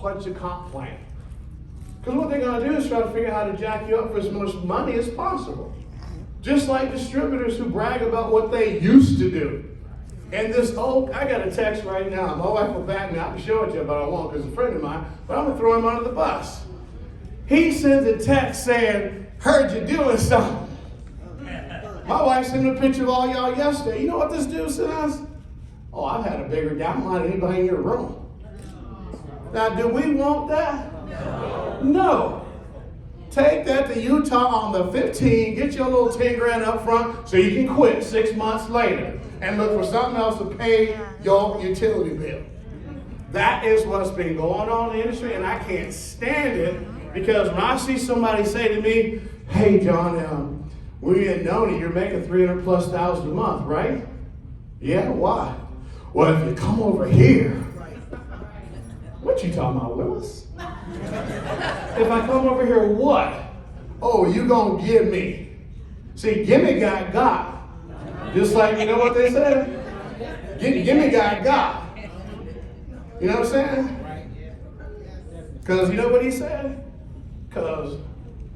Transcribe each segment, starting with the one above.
what's your comp plan? Because what they're going to do is try to figure out how to jack you up for as much money as possible. Just like distributors who brag about what they used to do. And this I got a text right now. My wife will back me. I can show it to you, but I won't because it's a friend of mine. But I'm going to throw him under the bus. He sends a text saying, heard you doing something. My wife sent me a picture of all y'all yesterday. You know what this dude says? Oh, I've had a bigger downline than anybody in your room. Now, do we want that? No. Take that to Utah on the 15, get your little 10 grand up front so you can quit 6 months later and look for something else to pay your utility bill. That is what's been going on in the industry, and I can't stand it because when I see somebody say to me, hey, John, we didn't know that you're making $300,000+ a month, right? Yeah, why? Well, if you come over here, what you talking about, Willis? If I come over here, what? Oh, you gonna give me. See, gimme got. Just like, you know what they said? Gimme got. You know what I'm saying? Because you know what he said? Because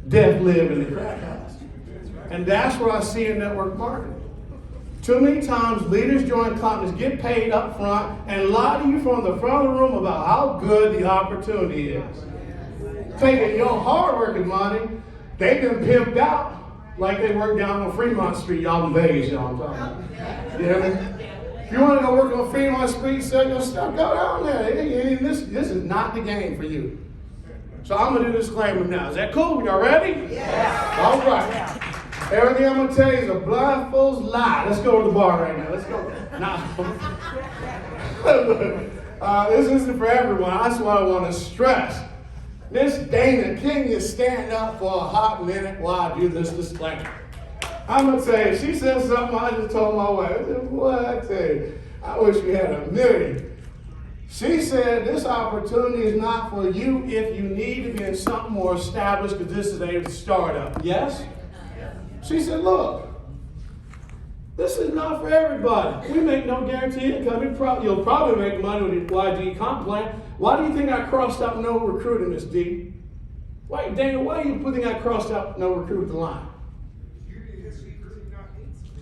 death lived in the crack house. And that's what I see in network marketing. Too many times leaders join companies, get paid up front, and lie to you from the front of the room about how good the opportunity is. Taking your hard-working money, they've been pimped out like they work down on Fremont Street, y'all in Vegas, y'all I'm talking about. You know what I mean? If you want to go work on Fremont Street, sell your stuff, go down there. This is not the game for you. So I'm going to do a disclaimer now. Is that cool? Y'all ready? Yeah. All right. Everything I'm going to tell you is a blindfold's lie. Let's go to the bar right now. Let's go. This isn't for everyone. That's what I want to stress. Miss Dana, can you stand up for a hot minute while I do this disclaimer? I'm going to tell you, she said something I just told my wife. I said, boy, I tell you, I wish we had a million. She said, this opportunity is not for you if you need to be in something more established because this is a startup. Yes? She said, look, this is not for everybody. We make no guarantee income. You'll probably make money with your YG comp plan. Why do you think I crossed out no recruiting, Miss D? Wait, Dana, why do you think I crossed out no recruit at the line?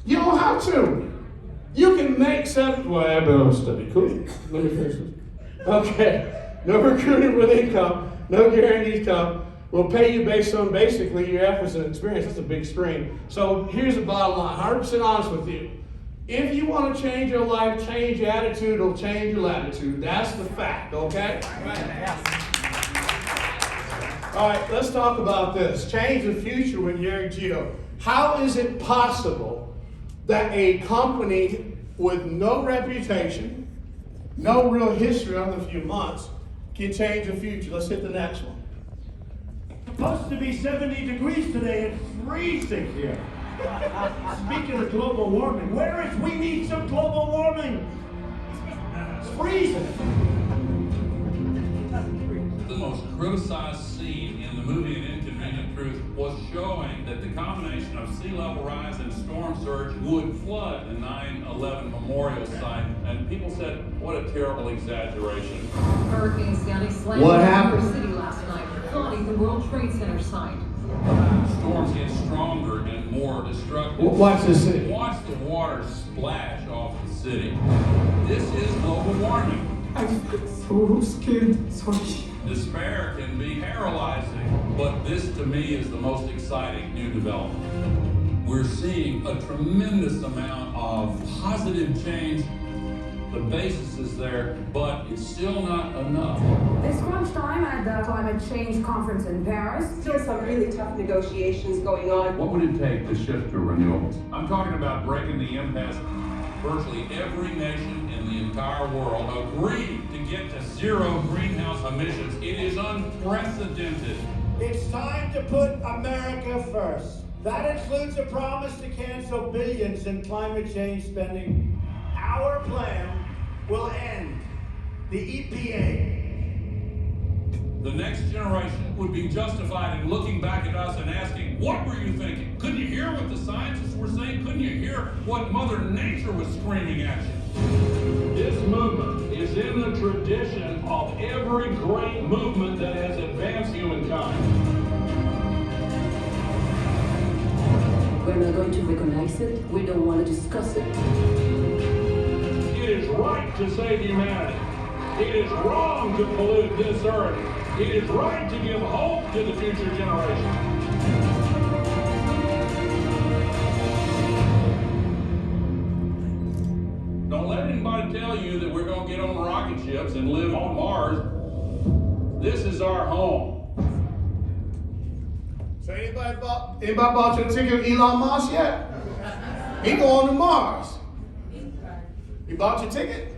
You don't have to. You can make seven. Well, I better study. Cool. Let me finish this. Okay. No recruiting with income. No guaranteed income. We'll pay you based on basically your efforts and experience. That's a big string. So here's the bottom line. 100% honest with you. If you want to change your life, change your attitude, it'll change your latitude. That's the fact, okay? All right, let's talk about this. Change the future with Yereq Geo. How is it possible that a company with no reputation, no real history other than a few months, can change the future? Let's hit the next one. It's supposed to be 70 degrees today. It's freezing here. Speaking of global warming, we need some global warming. It's freezing. The most criticized scene in the movie An Inconvenient Truth was showing that the combination of sea level rise and storm surge would flood the 9/11 memorial site, and people said, what a terrible exaggeration. Hurricane Sandy slammed What New happened? York City last night, flooding the World Trade Center site. Storms get stronger and more destructive. Watch this city. Watch the water splash off the city. This is global warming. I'm so scared. Sorry. Despair can be paralyzing, but this to me is the most exciting new development. We're seeing a tremendous amount of positive change. The basis is there, but it's still not enough. This crunch time at the climate change conference in Paris. Still some really tough negotiations going on. What would it take to shift to renewables? I'm talking about breaking the impasse. Virtually every nation in the entire world agreed to get to zero greenhouse emissions. It is unprecedented. It's time to put America first. That includes a promise to cancel billions in climate change spending. Our plan will end the EPA. The next generation would be justified in looking back at us and asking, what were you thinking? Couldn't you hear what the scientists were saying? Couldn't you hear what Mother Nature was screaming at you? This movement is is in the tradition of every great movement that has advanced humankind. We're not going to recognize it. We don't want to discuss it. It is right to save humanity. It is wrong to pollute this earth. It is right to give hope to the future generations. Don't let anybody tell you that we're going to get on rocket ships and live on Mars. This is our home. So anybody bought you a ticket with Elon Musk yet? He going to Mars. You bought your ticket?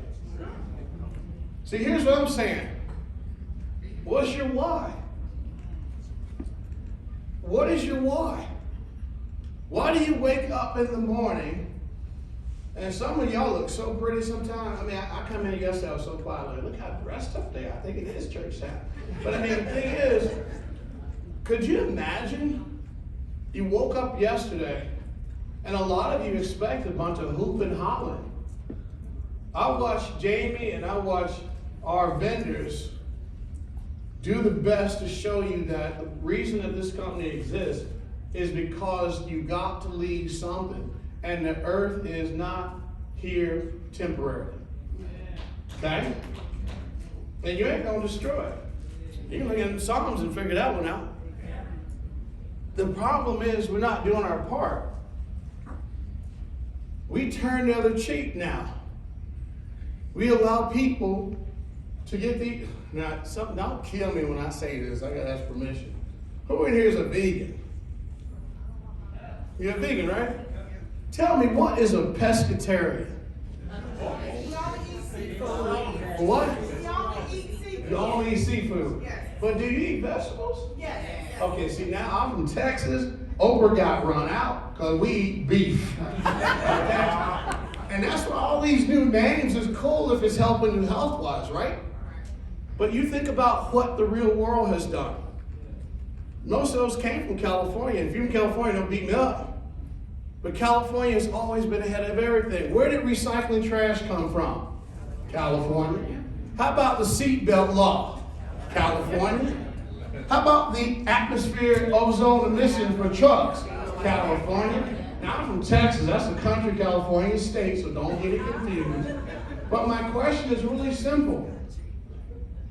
See, here's what I'm saying. What's your why? What is your why? Why do you wake up in the morning? And some of y'all look so pretty sometimes. I mean, I come in yesterday, I was so quiet. Like, look how dressed up they are. I think it is church time. But I mean, the thing is, could you imagine you woke up yesterday and a lot of you expect a bunch of hoop and hollering? I watched Jamie and I watched our vendors do the best to show you that the reason that this company exists is because you got to leave something. And the earth is not here temporarily. Okay? And you ain't gonna destroy it. You can look in Psalms and figure that one out. The problem is we're not doing our part. We turn the other cheek now. We allow people to get the, now don't kill me when I say this, I gotta ask permission. Who in here is a vegan? You're a vegan, right? Tell me, what is a pescatarian? What? You only eat seafood. But do you eat vegetables? Yes. Okay, see, now I'm from Texas. Oprah got run out because we eat beef. Okay? And that's why all these new names is cool if it's helping you health-wise, right? But you think about what the real world has done. Most of those came from California. If you're in California, don't beat me up. But California has always been ahead of everything. Where did recycling trash come from? California. How about the seatbelt law? California. How about the atmospheric ozone emissions for trucks? California. Now I'm from Texas. That's a country, California state, so don't get it confused. But my question is really simple.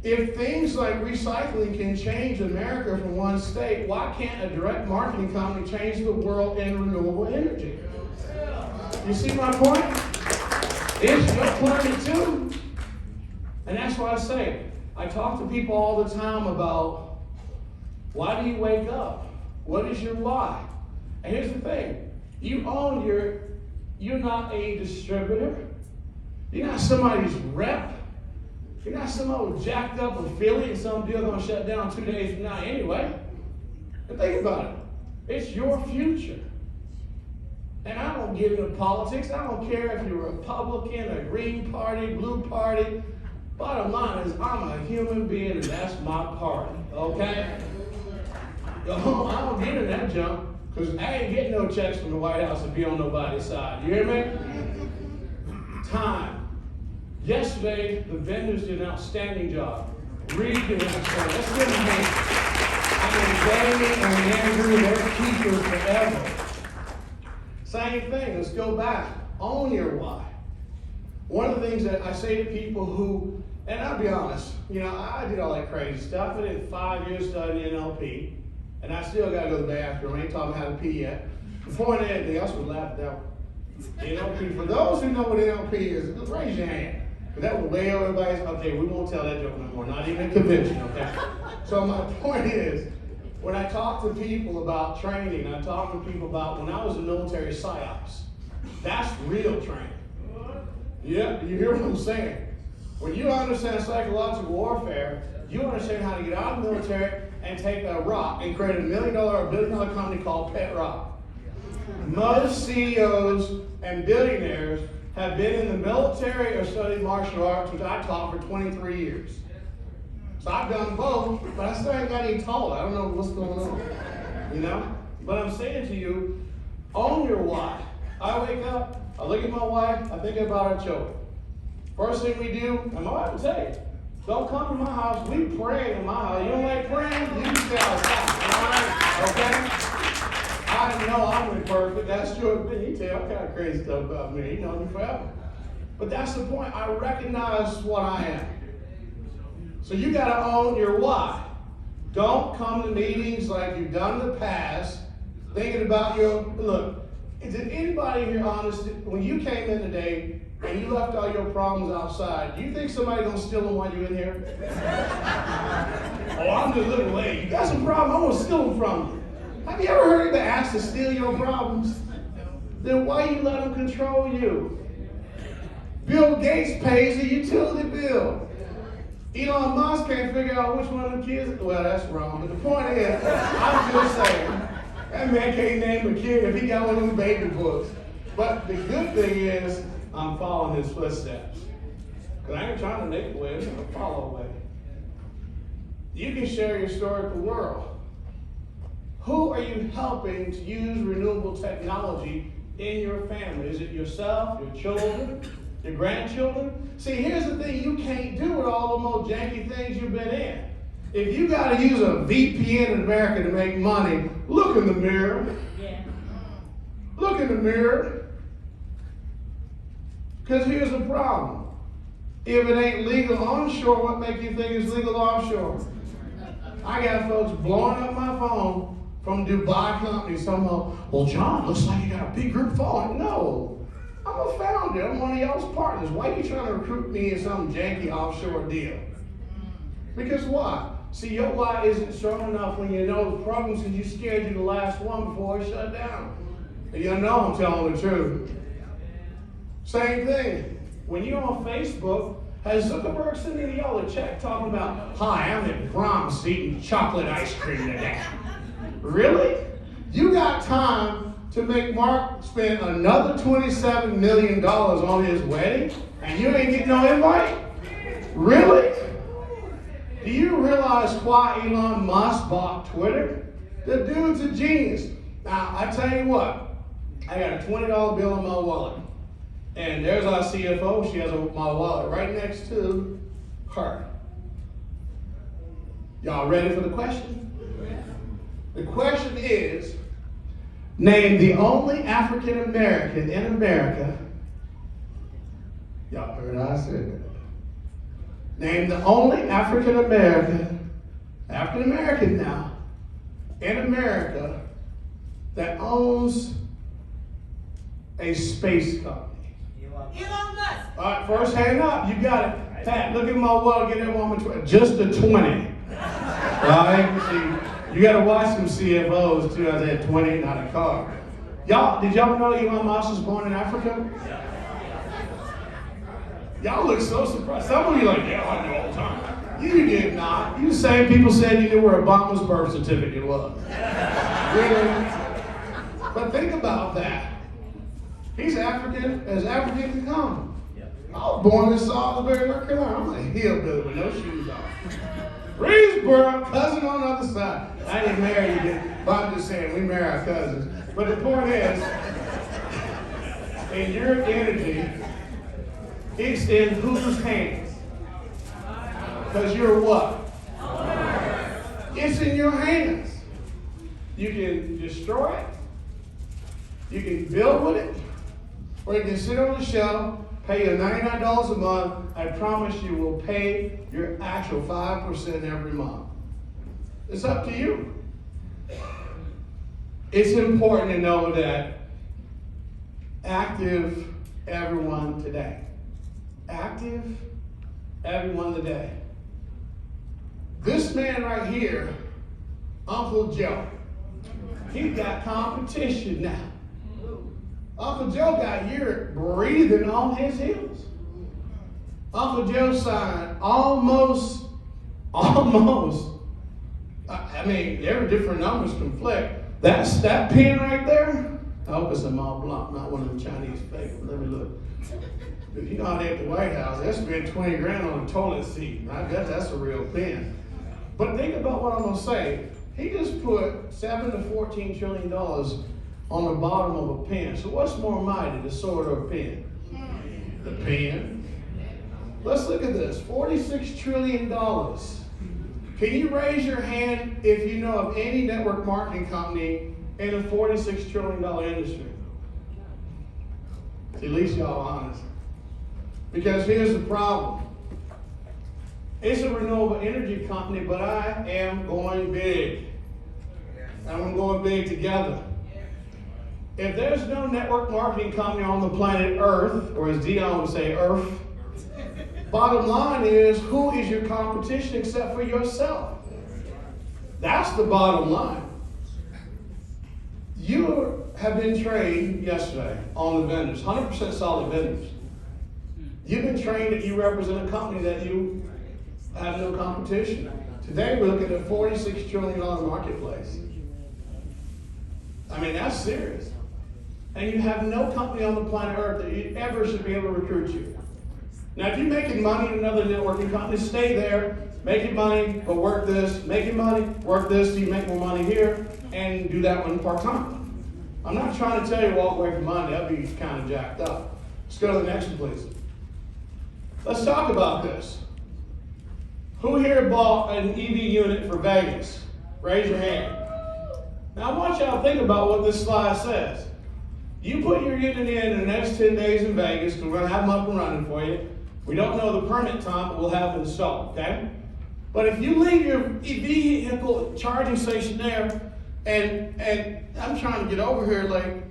If things like recycling can change America from one state, why can't a direct marketing company change the world in renewable energy? You see my point? It's your planet too. And that's why I say, I talk to people all the time about, why do you wake up? What is your why? And here's the thing, you're not a distributor. You're not somebody's rep. You're not some old jacked up affiliate and some deal gonna shut down 2 days from now anyway. But think about it. It's your future. And I don't get into politics. I don't care if you're a Republican, a Green Party, Blue Party. Bottom line is I'm a human being and that's my party, okay? I don't get in that junk because I ain't getting no checks from the White House to be on nobody's side. You hear me? Time. Yesterday, the vendors did an outstanding job. Really did an outstanding. Let's give them a hand. I mean, Jamie and Andrew, they're keepers forever. Same thing, let's go back. Own your why. One of the things that I say to people who, and I'll be honest, I did all that crazy stuff. I did 5 years studying NLP, and I still got to go to the bathroom. I ain't taught me how to pee yet. Before anything else, would laugh at that one. NLP, for those who know what NLP is, just raise your hand. That will way over everybody's, okay, we won't tell that joke no more, not even a convention, okay? So my point is, when I talk to people about training, I talk to people about when I was in military psyops. That's real training. Yeah, you hear what I'm saying? When you understand psychological warfare, you understand how to get out of the military and take a rock and create $1 million or $1 billion company called Pet Rock. Most CEOs and billionaires have been in the military or studied martial arts, which I taught for 23 years. So I've done both, but I still ain't got any taller. I don't know what's going on, But I'm saying to you, own your why. I wake up, I look at my wife, I think about our children. First thing we do, and my wife will tell you, don't come to my house. We pray in my house. You don't like praying? You can stay outside. All right? Okay? I know I'm imperfect. That's your opinion. You tell all kind of crazy stuff about me. You know me forever. But that's the point. I recognize what I am. So you got to own your why. Don't come to meetings like you've done in the past, thinking about your, look, is anybody here honest? When you came in today and you left all your problems outside, do you think somebody gonna steal them while you're in here? Oh, I'm just a little late. You got some problems, I'm gonna steal them from you. Have you ever heard anybody ask to steal your problems? Then why you let them control you? Bill Gates pays the utility bill. Elon Musk can't figure out which one of the kids, well, that's wrong, but the point is, I'm just saying, that man can't name a kid if he got one of them baby books. But the good thing is, I'm following his footsteps. Because I ain't trying to make a way, I'm trying to follow a way. You can share your story with the world. Who are you helping to use renewable technology in your family? Is it yourself, your children, your grandchildren? See, here's the thing you can't do with all the more janky things you've been in. If you got to use a VPN in America to make money, look in the mirror. Yeah. Look in the mirror. Because here's the problem. If it ain't legal onshore, what makes you think it's legal offshore? I got folks blowing up my phone from Dubai companies somehow. Well, John, looks like you got a big group following. No, I'm a founder. I'm one of y'all's partners. Why are you trying to recruit me in some janky offshore deal? Because why? See, your why isn't strong enough when you know the problems because you scared you the last one before it shut down. And you know I'm telling the truth. Same thing. When you're on Facebook, has Zuckerberg sent any of y'all a check talking about, hi, I'm in promise eating chocolate ice cream today? Really? You got time to make Mark spend another $27 million on his wedding and you ain't getting no invite? Really? Do you realize why Elon Musk bought Twitter? The dude's a genius. Now, I tell you what, I got a $20 bill in my wallet. And there's our CFO. She has my wallet right next to her. Y'all ready for the question? The question is, name the only African American in America. Y'all heard I said that. Name the only African American now, in America that owns a space company. Elon Musk. All right, first hand up. You got it. Pat, look at my wallet. Get that woman just a 20. All right? See, you got to watch some CFOs too. I said 20, not a car. Y'all, did y'all know Elon Musk was born in Africa? Y'all look so surprised. Some of you are like, yeah, I know all the time. You did not. You the same people said you knew where Obama's birth certificate was. Really? But think about that. He's African as African can come. I was born in Salisbury, North Carolina. I'm a hillbilly with no shoes on. Greensboro, cousin on the other side. I didn't marry you, but I'm just saying we marry our cousins. But the point is, in your energy, it's in whose hands? Because you're what? It's in your hands. You can destroy it. You can build with it. Or you can sit on the shelf, pay you $99 a month. I promise you will pay your actual 5% every month. It's up to you. It's important to know that active everyone today. Active everyone today. This man right here, Uncle Joe, he got competition now. Uncle Joe got Yereq breathing on his heels. Uncle Joe signed almost, I mean, every different numbers conflict. That pen right there, I hope it's a Mont Blanc, not one of the Chinese fake. Let me look. If you know how they at the White House, they spent 20 grand on a toilet seat. I bet that's a real pen. But think about what I'm gonna say. He just put $7 to $14 trillion on the bottom of a pen. So what's more mighty, the sword or a pen? The pen. Let's look at this, $46 trillion. Can you raise your hand if you know of any network marketing company in a $46 trillion industry? At least y'all honest. Because here's the problem. It's a renewable energy company, but I am going big. And we're going big together. If there's no network marketing company on the planet Earth, or as Dion would say, Earth, bottom line is, who is your competition except for yourself? That's the bottom line. You have been trained yesterday on the vendors, 100% solid vendors. You've been trained that you represent a company that you have no competition. Today we're looking at a $46 trillion marketplace. I mean, that's serious. And you have no company on the planet Earth that you ever should be able to recruit you. Now, if you're making money in another networking company, stay there, making money, but work this, making money, work this, so you make more money here, and do that one part-time. I'm not trying to tell you to walk away from money. That'd be kind of jacked up. Let's go to the next one, please. Let's talk about this. Who here bought an EV unit for Vegas? Raise your hand. Now, I want y'all to think about what this slide says. You put your unit in the next 10 days in Vegas, because we're going to have them up and running for you. We don't know the permit time, but we'll have it installed, okay? But if you leave your vehicle charging station there, and I'm trying to get over here, like,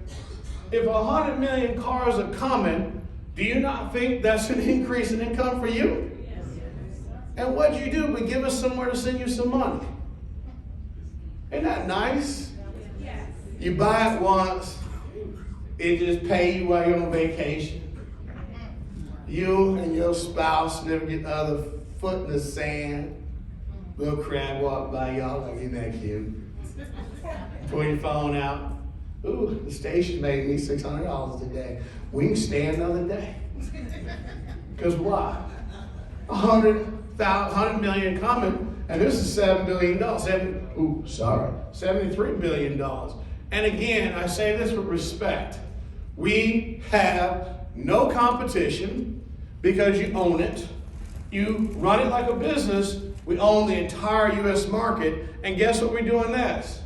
if 100 million cars are coming, do you not think that's an increase in income for you? Yes. And what you do, but give us somewhere to send you some money. Ain't that nice? Yes. You buy it once, it just pay you while you're on vacation. You and your spouse never get the other foot in the sand. Little crab walk by y'all, like, isn't that cute? Pull your phone out. Ooh, the station made me $600 today. We can stay another day. Because why? 100 million coming, and this is $7 billion. $73 billion. And again, I say this with respect. We have no competition because you own it. You run it like a business. We own the entire U.S. market. And guess what we're doing next?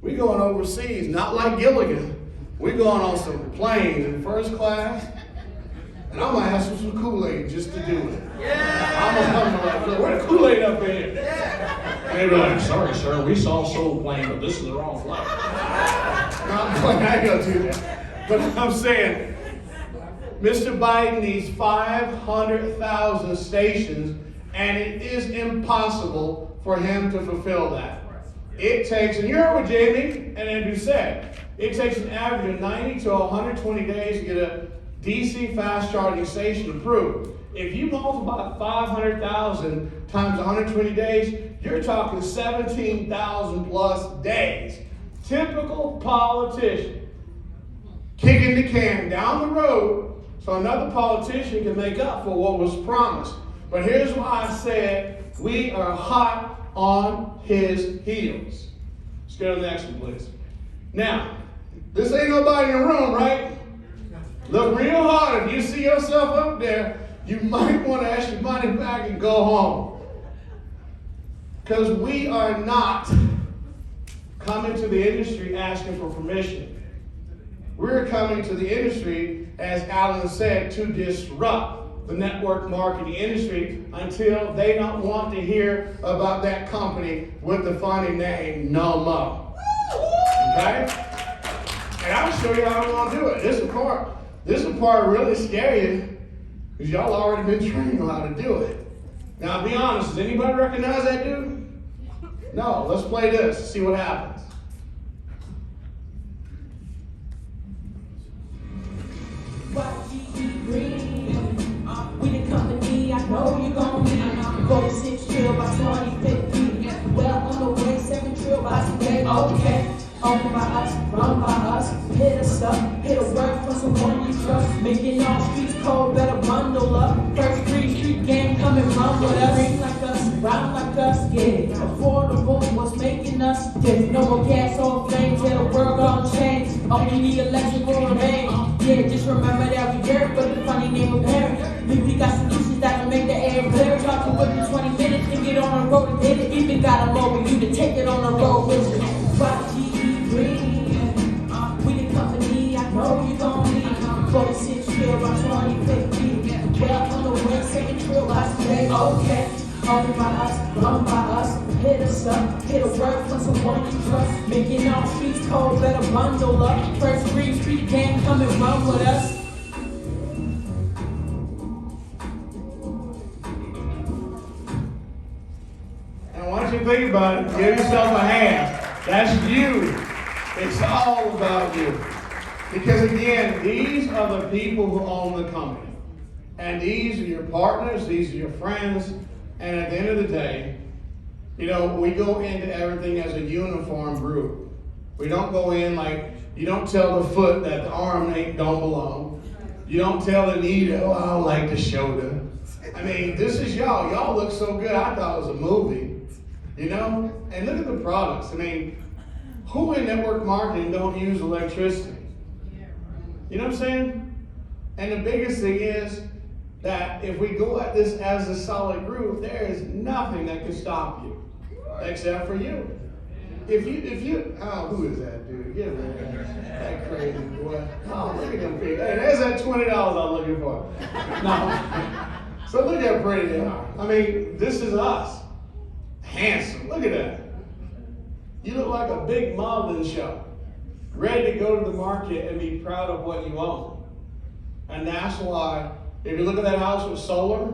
We're going overseas, not like Gilligan. We're going on some planes in first class. And I'm going to ask for some Kool-Aid just to do it. Yeah. I'm going to come to like, where the Kool-Aid up here? Yeah. And they'll be like, sorry, sir, we saw Soul Plane, but this is the wrong flight. No, I ain't going to do that. But I'm saying, Mr. Biden needs 500,000 stations, and it is impossible for him to fulfill that. It takes, and you heard what Jamie and Andrew said, it takes an average of 90 to 120 days to get a DC fast charging station approved. If you multiply 500,000 times 120 days, you're talking 17,000 plus days. Typical politician kicking the can down the road so another politician can make up for what was promised. But here's why I said we are hot on his heels. Let's go to the next one, please. Now, this ain't nobody in the room, right? Look real hard. If you see yourself up there, you might want to ask your money back and go home. Because we are not coming to the industry asking for permission. We're coming to the industry, as Alan said, to disrupt the network marketing industry until they don't want to hear about that company with the funny name no more. Okay? And I'll show you how I'm going to do it. This is the part really scary you because y'all already been trained on how to do it. Now, be honest, does anybody recognize that dude? No, let's play this, see what happens. We the company, I know you gon' need. Go to 6 trill by 2050. Well, on the way, 7 trill by today. Okay, own by us, run by us. Hit us up, hit a word from someone we trust. Making all streets cold, better bundle up. First street game, come and run with us. Ring like us, round like us, yeah. Affordable, what's making us? Yeah, no more gas or flames, yeah, the world gon' change. Only the election will remain. Yeah, just remember that we dirt, but the funny name of parents. We got solutions that We got a mobile you to take it on the road with you. Rock GE Green. We the company I know you gon' need. 46 trill by 2050. Well on the way, second trill by today. Okay. Owned by us, run by us. Hit us up, hit a word for someone you trust. Making all streets cold, better bundle up. First Green Street gang, come and run with us. And once you think about it, give yourself a hand. That's you. It's all about you. Because again, these are the people who own the company. And these are your partners, these are your friends. And at the end of the day, you know, we go into everything as a uniform group. We don't go in like, you don't tell the foot that the arm don't belong. You don't tell the knee that, oh, I don't like the shoulder. I mean, this is y'all. Y'all look so good. I thought it was a movie, you know? And look at the products. I mean, who in network marketing don't use electricity? You know what I'm saying? And the biggest thing is that if we go at this as a solid group, there is nothing that can stop you, except for you. If you, oh, who is that dude? Get rid of that crazy boy. Oh, look at them people. Hey, there's that $20 I was looking for. No. So look how pretty they are. I mean, this is us. Handsome. Look at that. You look like a big modeling show, ready to go to the market and be proud of what you own. And that's why, if you look at that house with solar,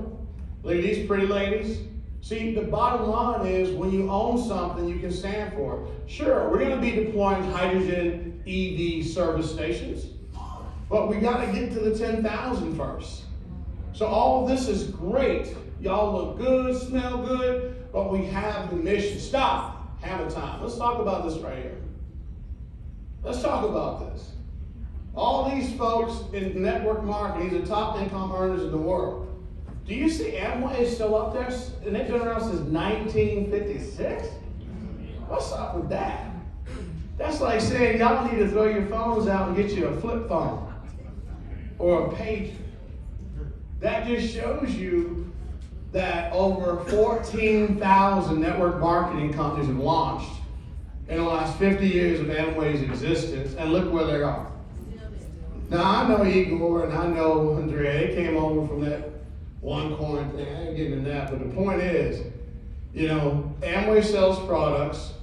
look at these pretty ladies. See, the bottom line is when you own something, you can stand for it. Sure, we're going to be deploying hydrogen EV service stations, but we got to get to the 10,000 first. So all of this is great. Y'all look good, smell good, but we have the mission. Stop. Hammer time. Let's talk about this right here. Let's talk about this. All these folks in network marketing, these are top income earners in the world. Do you see Amway is still up there? And they've been around since 1956? What's up with that? That's like saying y'all need to throw your phones out and get you a flip phone or a pager. That just shows you that over 14,000 network marketing companies have launched in the last 50 years of Amway's existence, and look where they are. Now, I know Igor and I know Andrea. They came over from that one coin thing. I ain't getting into that, but the point is, you know, Amway sells products.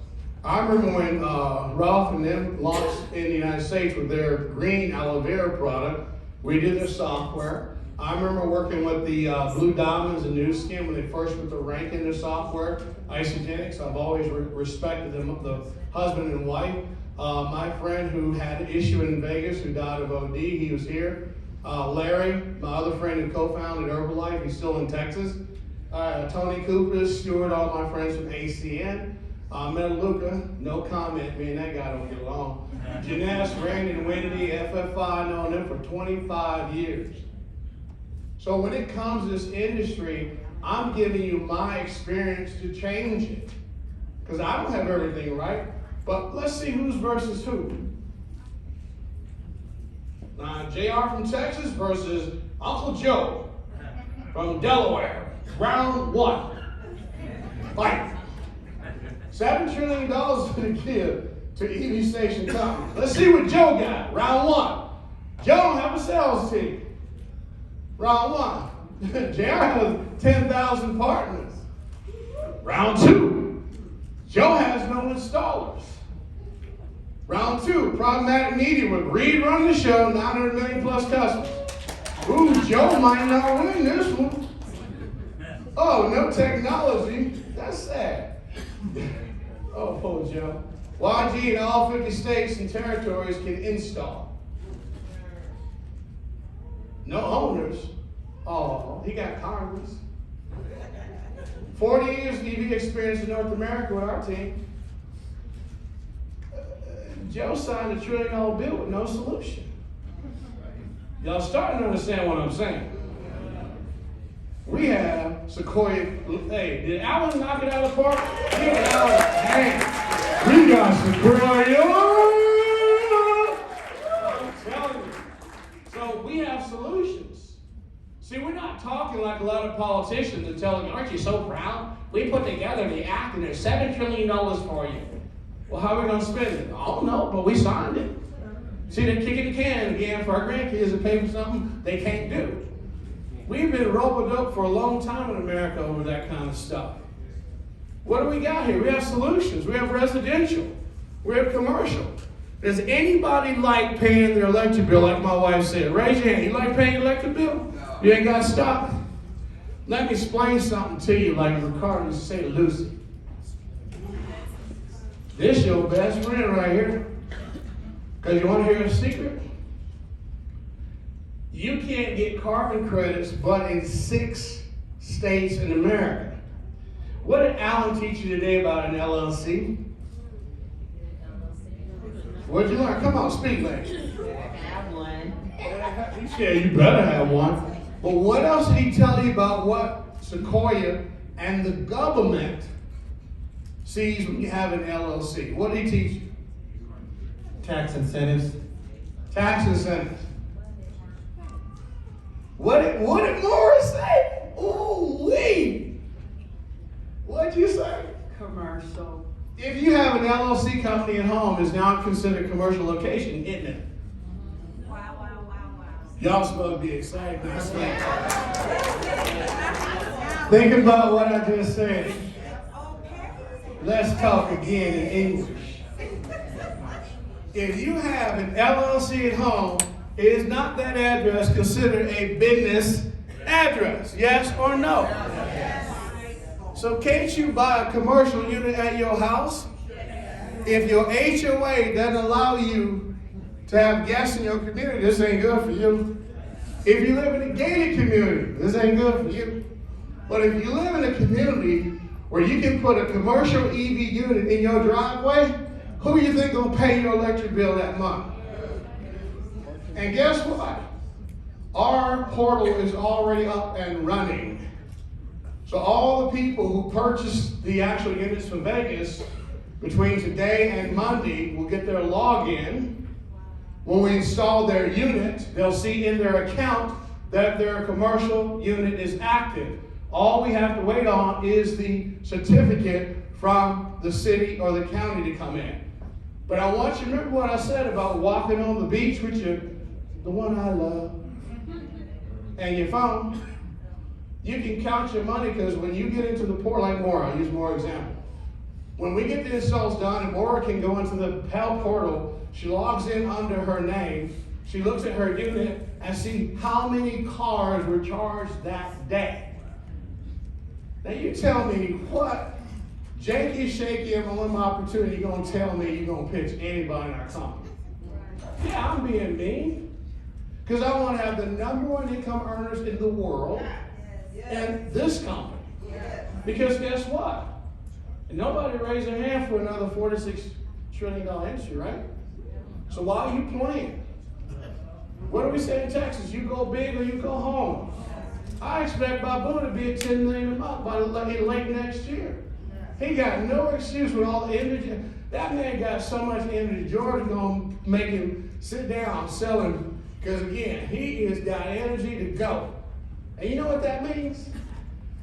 I remember when Ralph and them launched in the United States with their green aloe vera product. We did their software. I remember working with the Blue Diamonds and New Skin when they first put the rank in their software, Isogenics. I've always respected them, the husband and wife. My friend who had an issue in Vegas, who died of OD, he was here. Larry, my other friend who co-founded Herbalife, he's still in Texas. Tony Cooper, Stuart, all my friends from ACN. Metaluca, no comment, me and that guy don't get along. Janess, Randy, and Wendy, FFI, known them for 25 years. So when it comes to this industry, I'm giving you my experience to change it. Because I don't have everything right. But let's see who's versus who. JR from Texas versus Uncle Joe from Delaware. Round one. Fight. $7 trillion to give to EV station companies. Let's see what Joe got. Round one. Joe don't have a sales team. Round one. JR has 10,000 partners. Round two. Joe has no installers. Round two, Problematic Media with Reed running the show, 900 million plus customers. Ooh, Joe might not win this one. Oh, no technology. That's sad. Oh, poor Joe. YG in all 50 states and territories can install. No owners. Oh, he got Congress. 40 years EV experience in North America with our team. Joe signed $1 trillion bill with no solution. Y'all starting to understand what I'm saying. We have Sequoia. Hey, did Alan knock it out of the park? Give Alan a hand. We got Sequoia. I'm telling you. So we have solutions. See, we're not talking like a lot of politicians and telling you, aren't you so proud? We put together the act and there's $7 trillion for you. Well, how are we going to spend it? I don't know, but we signed it. See, they're kicking the can again for our grandkids to pay for something they can't do. We've been robo-dope for a long time in America over that kind of stuff. What do we got here? We have solutions. We have residential. We have commercial. Does anybody like paying their electric bill like my wife said? Raise your hand. You like paying your electric bill? No. You ain't got to stop. Let me explain something to you like Ricardo used to say to Lucy. This your best friend right here. Because you want to hear a secret? You can't get carbon credits but in 6 states in America. What did Alan teach you today about an LLC? What'd you learn? Come on, speak, lady. Have one. Yeah, you better have one. But what else did he tell you about what Sequoia and the government sees when you have an LLC? What did he teach you? Tax incentives. Tax incentives. What did Morris say? Ooh-wee. What'd you say? Commercial. If you have an LLC company at home, it's now considered a commercial location, isn't it? Wow. Y'all supposed to be excited. Think about what I just said. Let's talk again in English. If you have an LLC at home, is not that address considered a business address? Yes or no? Yes. So can't you buy a commercial unit at your house? If your HOA doesn't allow you to have guests in your community, this ain't good for you. If you live in a gated community, this ain't good for you. But if you live in a community where you can put a commercial EV unit in your driveway, who do you think gonna pay your electric bill that month? And guess what? Our portal is already up and running. So all the people who purchased the actual units from Vegas between today and Monday will get their login. When we install their unit, they'll see in their account that their commercial unit is active. All we have to wait on is the certificate from the city or the county to come in. But I want you to remember what I said about walking on the beach with the one I love, and your phone. You can count your money because when you get into the port, like Maura, I'll use Maura example. When we get the installs done and Maura can go into the PAL portal, she logs in under her name, she looks at her unit and see how many cars were charged that day. Now you tell me what Jakey, shaky, and one opportunity you're going to tell me you're going to pitch anybody in our company. Yeah, I'm being mean. Because I want to have the #1 income earners in the world and this company. Because guess what? And nobody raised their hand for another $46 trillion industry, right? So why are you playing? What do we say in Texas? You go big or you go home. I expect Babu to be at $10 million a month by late next year. He got no excuse with all the energy. That man got so much energy. George gonna make him sit down selling, because again, he has got energy to go. And you know what that means?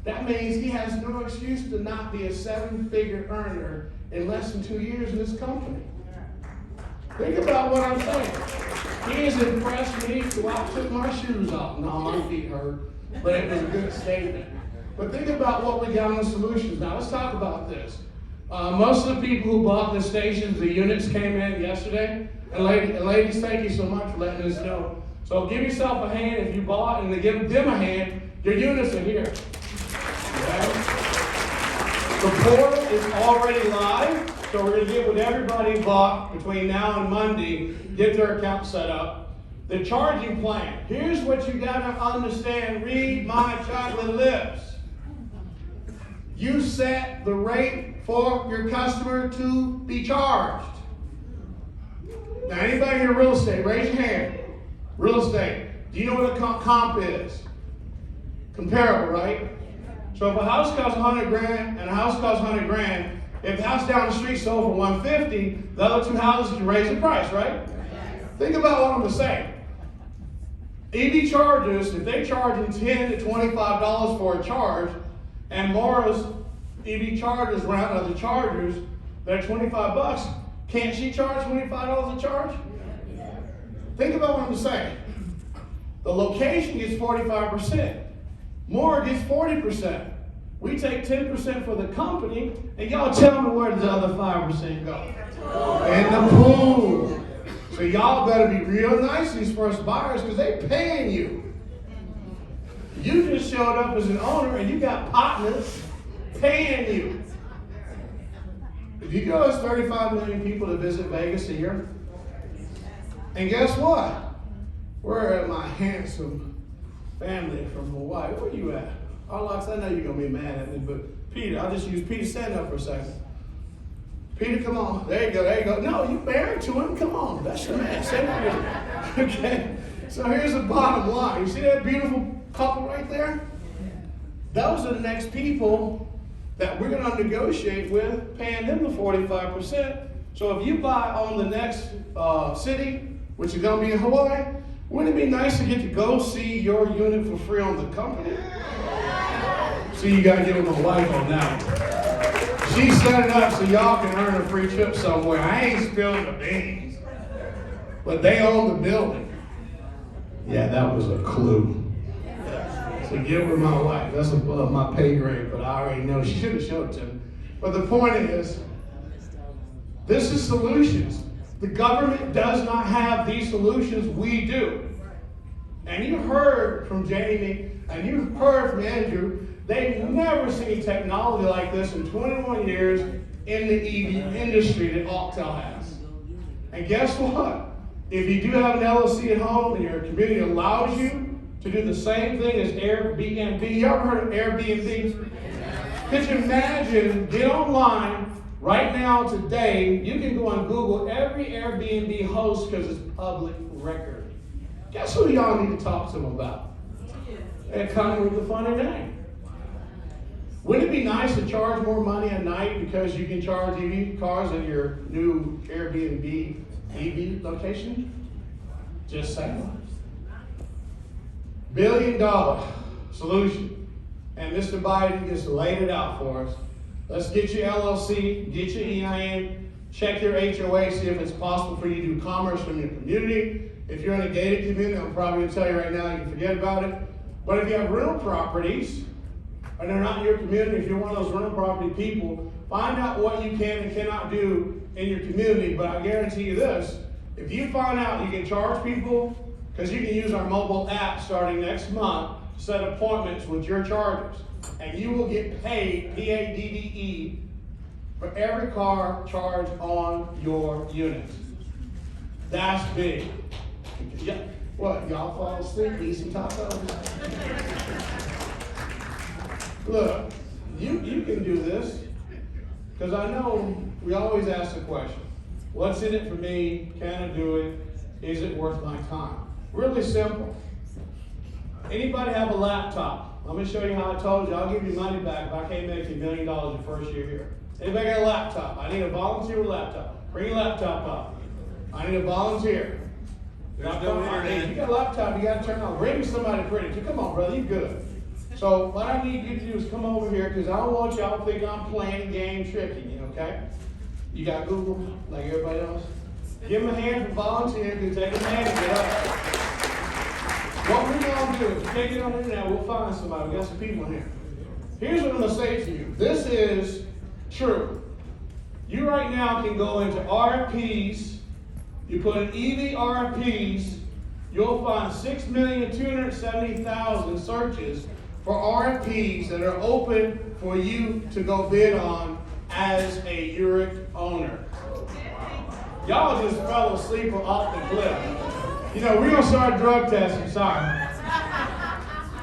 That means he has no excuse to not be a 7-figure earner in less than 2 years in this company. Think about what I'm saying. He has impressed me till I took my shoes off. No, my feet hurt, but it was a good statement. But think about what we got on the solutions. Now let's talk about this. Most of the people who bought the stations, the units came in yesterday. And ladies, thank you so much for letting us know. So give yourself a hand if you bought, and to give them a hand, your units are here. Okay? The portal is already live, so we're going to get what everybody bought between now and Monday, get their account set up. The charging plan. Here's what you got to understand. Read my chocolate lips. You set the rate for your customer to be charged. Now, anybody here real estate, raise your hand. Real estate. Do you know what a comp is? Comparable, right? So if a house costs 100 grand and a house costs 100 grand, if the house down the street sold for 150, the other 2 houses can raise the price, right? Think about what I'm going to say. EV chargers, if they charge $10 to $25 for a charge, and Maura's EV chargers around other chargers that are $25. Can't she charge $25 a charge? Think about what I'm saying. The location gets 45%. Moore gets 40%. We take 10% for the company, and y'all tell me where does the other 5% go? In the pool. So y'all better be real nice to these first buyers because they paying you. You just showed up as an owner and you got partners paying you. If you go as 35 million people to visit Vegas a year, and guess what? Where at my handsome family from Hawaii? Where you at? Alex, I know you're going to be mad at me, but Peter, I'll just use Peter. Stand up for a second. Peter, come on. There you go, there you go. No, you married to him. Come on. That's your man. Stand up here. Okay. So here's the bottom line. You see that beautiful couple right there? Those are the next people that we're going to negotiate with, paying them the 45%. So if you buy on the next city, which is going to be in Hawaii, wouldn't it be nice to get to go see your unit for free on the company? See, you got to get with my wife on that one. She set it up so y'all can earn a free trip somewhere. I ain't spilling the beans. But they own the building. Yeah, that was a clue. So get with my wife. That's above my pay grade, but I already know she should have showed it to me. But the point is, this is solutions. The government does not have these solutions, we do. And you heard from Jamie, and you've heard from Andrew, they've never seen technology like this in 21 years in the EV industry that Octel has. And guess what? If you do have an LLC at home and your community allows you to do the same thing as Airbnb, you ever heard of Airbnb? Could you imagine, get online right now today, you can go on Google every Airbnb host because it's public record. Guess who y'all need to talk to them about? They're coming with a funny name. Wouldn't it be nice to charge more money at night because you can charge EV cars at your new Airbnb EV location? Just saying. $1 billion solution. And Mr. Biden just laid it out for us. Let's get your LLC, get your EIN, check your HOA, see if it's possible for you to do commerce from your community. If you're in a gated community, I'm probably going to tell you right now, you can forget about it. But if you have rental properties, and they're not in your community, if you're one of those rental property people, find out what you can and cannot do in your community. But I guarantee you this, if you find out you can charge people, because you can use our mobile app starting next month to set appointments with your chargers. And you will get paid, PADDE, for every car charged on your unit. That's big. Yeah. What, y'all fall asleep, eat some tacos? Look, you can do this, because I know we always ask the question, what's in it for me? Can I do it? Is it worth my time? Really simple. Anybody have a laptop? I'm going to show you how I told you. I'll give you money back if I can't make you $1 million your first year here. Anybody got a laptop? I need a volunteer with a laptop. Bring your laptop up. I need a volunteer. There's no internet. If you got a laptop, you got to turn on. Bring somebody pretty. Come on, brother, you good. So what I need you to do is come over here, because I don't want y'all to think I'm playing a game tricking you, okay? You got Google like everybody else? Give them a hand for volunteering, because take a hand and get up. What we're going to do is take it on the internet, we'll find somebody. We got some people in here. Here's what I'm going to say to you. This is true. You right now can go into RFPs. You put in EV RFPs, you'll find 6,270,000 searches for RFPs that are open for you to go bid on as a Yereq owner. Y'all just fell asleep off the cliff. You know, we're going to start drug testing, sorry.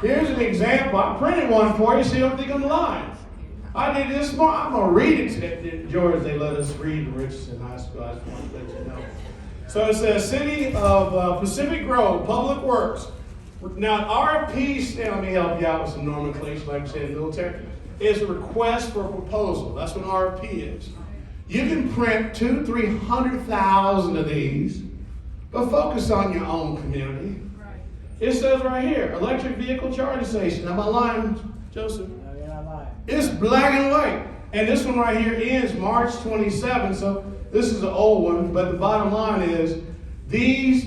Here's an example. I printed one for you so you don't think I'm lying. I did this morning. I'm going to read it to George. They let us read in Richardson High School. I just want to let you know. So it says City of Pacific Grove, Public Works. Now, RFP, let me help you out with some nomenclature, like we say in the military, is a request for a proposal. That's what an RFP is. You can print 200,000-300,000 of these, but focus on your own community. It says right here, electric vehicle charging station. Am I lying, Joseph? No, you're not lying. It's black and white. And this one right here ends March 27, so this is an old one, but the bottom line is, there's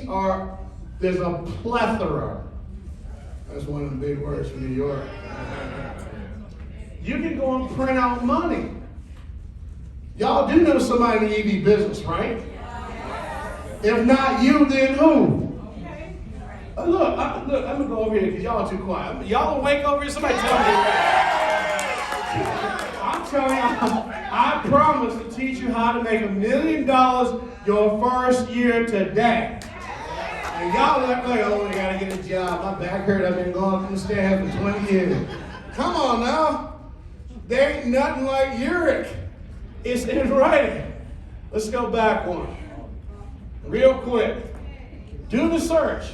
a plethora. That's one of the big words from New York. You can go and print out money. Y'all do know somebody in the EV business, right? If not you, then who? Look, I'm gonna go over here because y'all are too quiet. Y'all awake over here? Somebody tell me. I'm telling you, I promise to teach you how to make $1 million your first year today. And y'all look like, oh, I gotta get a job. My back hurt. I've been going from the stairs for 20 years. Come on now. There ain't nothing like Yereq. It's in writing. Let's go back one. Real quick. Do the search.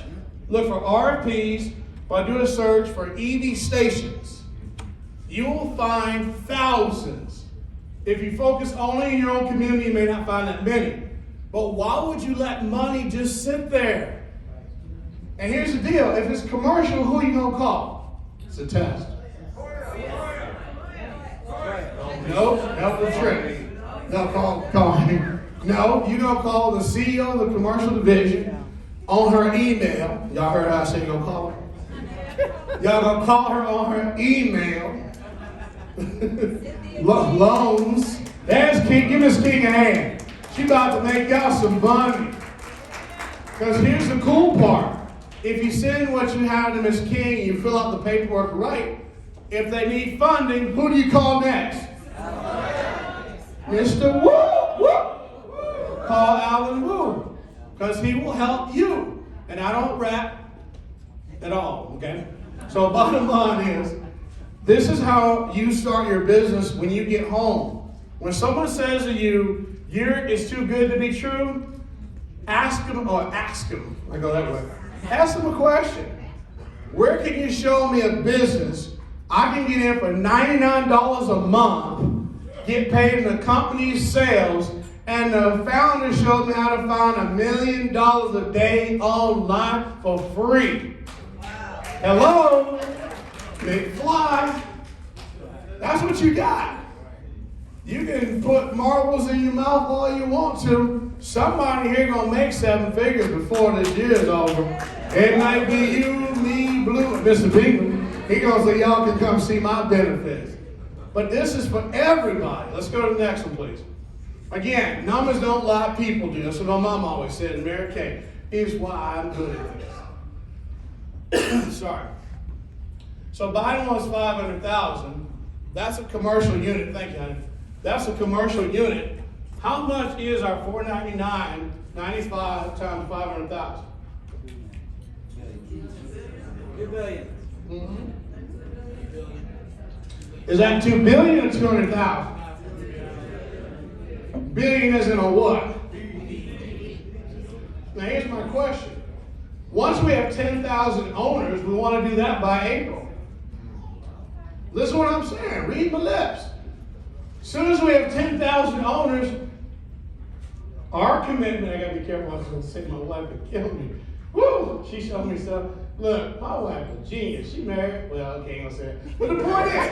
Look for RFPs, or do a search for EV stations. You will find thousands. If you focus only in your own community, you may not find that many. But why would you let money just sit there? And here's the deal. If it's commercial, who are you going to call? It's a test. No, that's the trick. No, call him. No, you're going to call the CEO of the commercial division on her email. Y'all heard how I said you're going to call her? Y'all going to call her on her email. Loans. There's King. Give Miss King a hand. She about to make y'all some money. Because here's the cool part. If you send what you have to Miss King and you fill out the paperwork right, if they need funding, who do you call next? Mr. Woo! Woo! Call Alan Woo. Because he will help you. And I don't rap at all, okay? So bottom line is, this is how you start your business when you get home. When someone says to you, Yereq is too good to be true, ask them. I go that way. Ask them a question. Where can you show me a business I can get in for $99 a month, get paid in the company's sales, and the founder showed me how to find $1 million a day online for free? Hello? Big fly. That's what you got. You can put marbles in your mouth all you want to. Somebody here gonna make 7 figures before this year is over. It might be you, me, Blue, Mr. Bingham. He gonna say, y'all can come see my benefits. But this is for everybody. Let's go to the next one, please. Again, numbers don't lie, people do. That's what my mom always said, and Mary Kay. Here's why I'm good at this. Sorry. So Biden wants 500,000. That's a commercial unit. Thank you, honey. That's a commercial unit. How much is our $499.95 times 500,000? $2 billion. Mm-hmm. Is that $2 billion or 200,000? Billion is in a what? Now here's my question. Once we have 10,000 owners, we want to do that by April. Listen to what I'm saying. Read my lips. As soon as we have 10,000 owners, our commitment, I got to be careful, I was going to say my wife would kill me. Woo! She showed me stuff. Look, my wife is a genius. She married, well, okay, I'm going to say it. But the point is,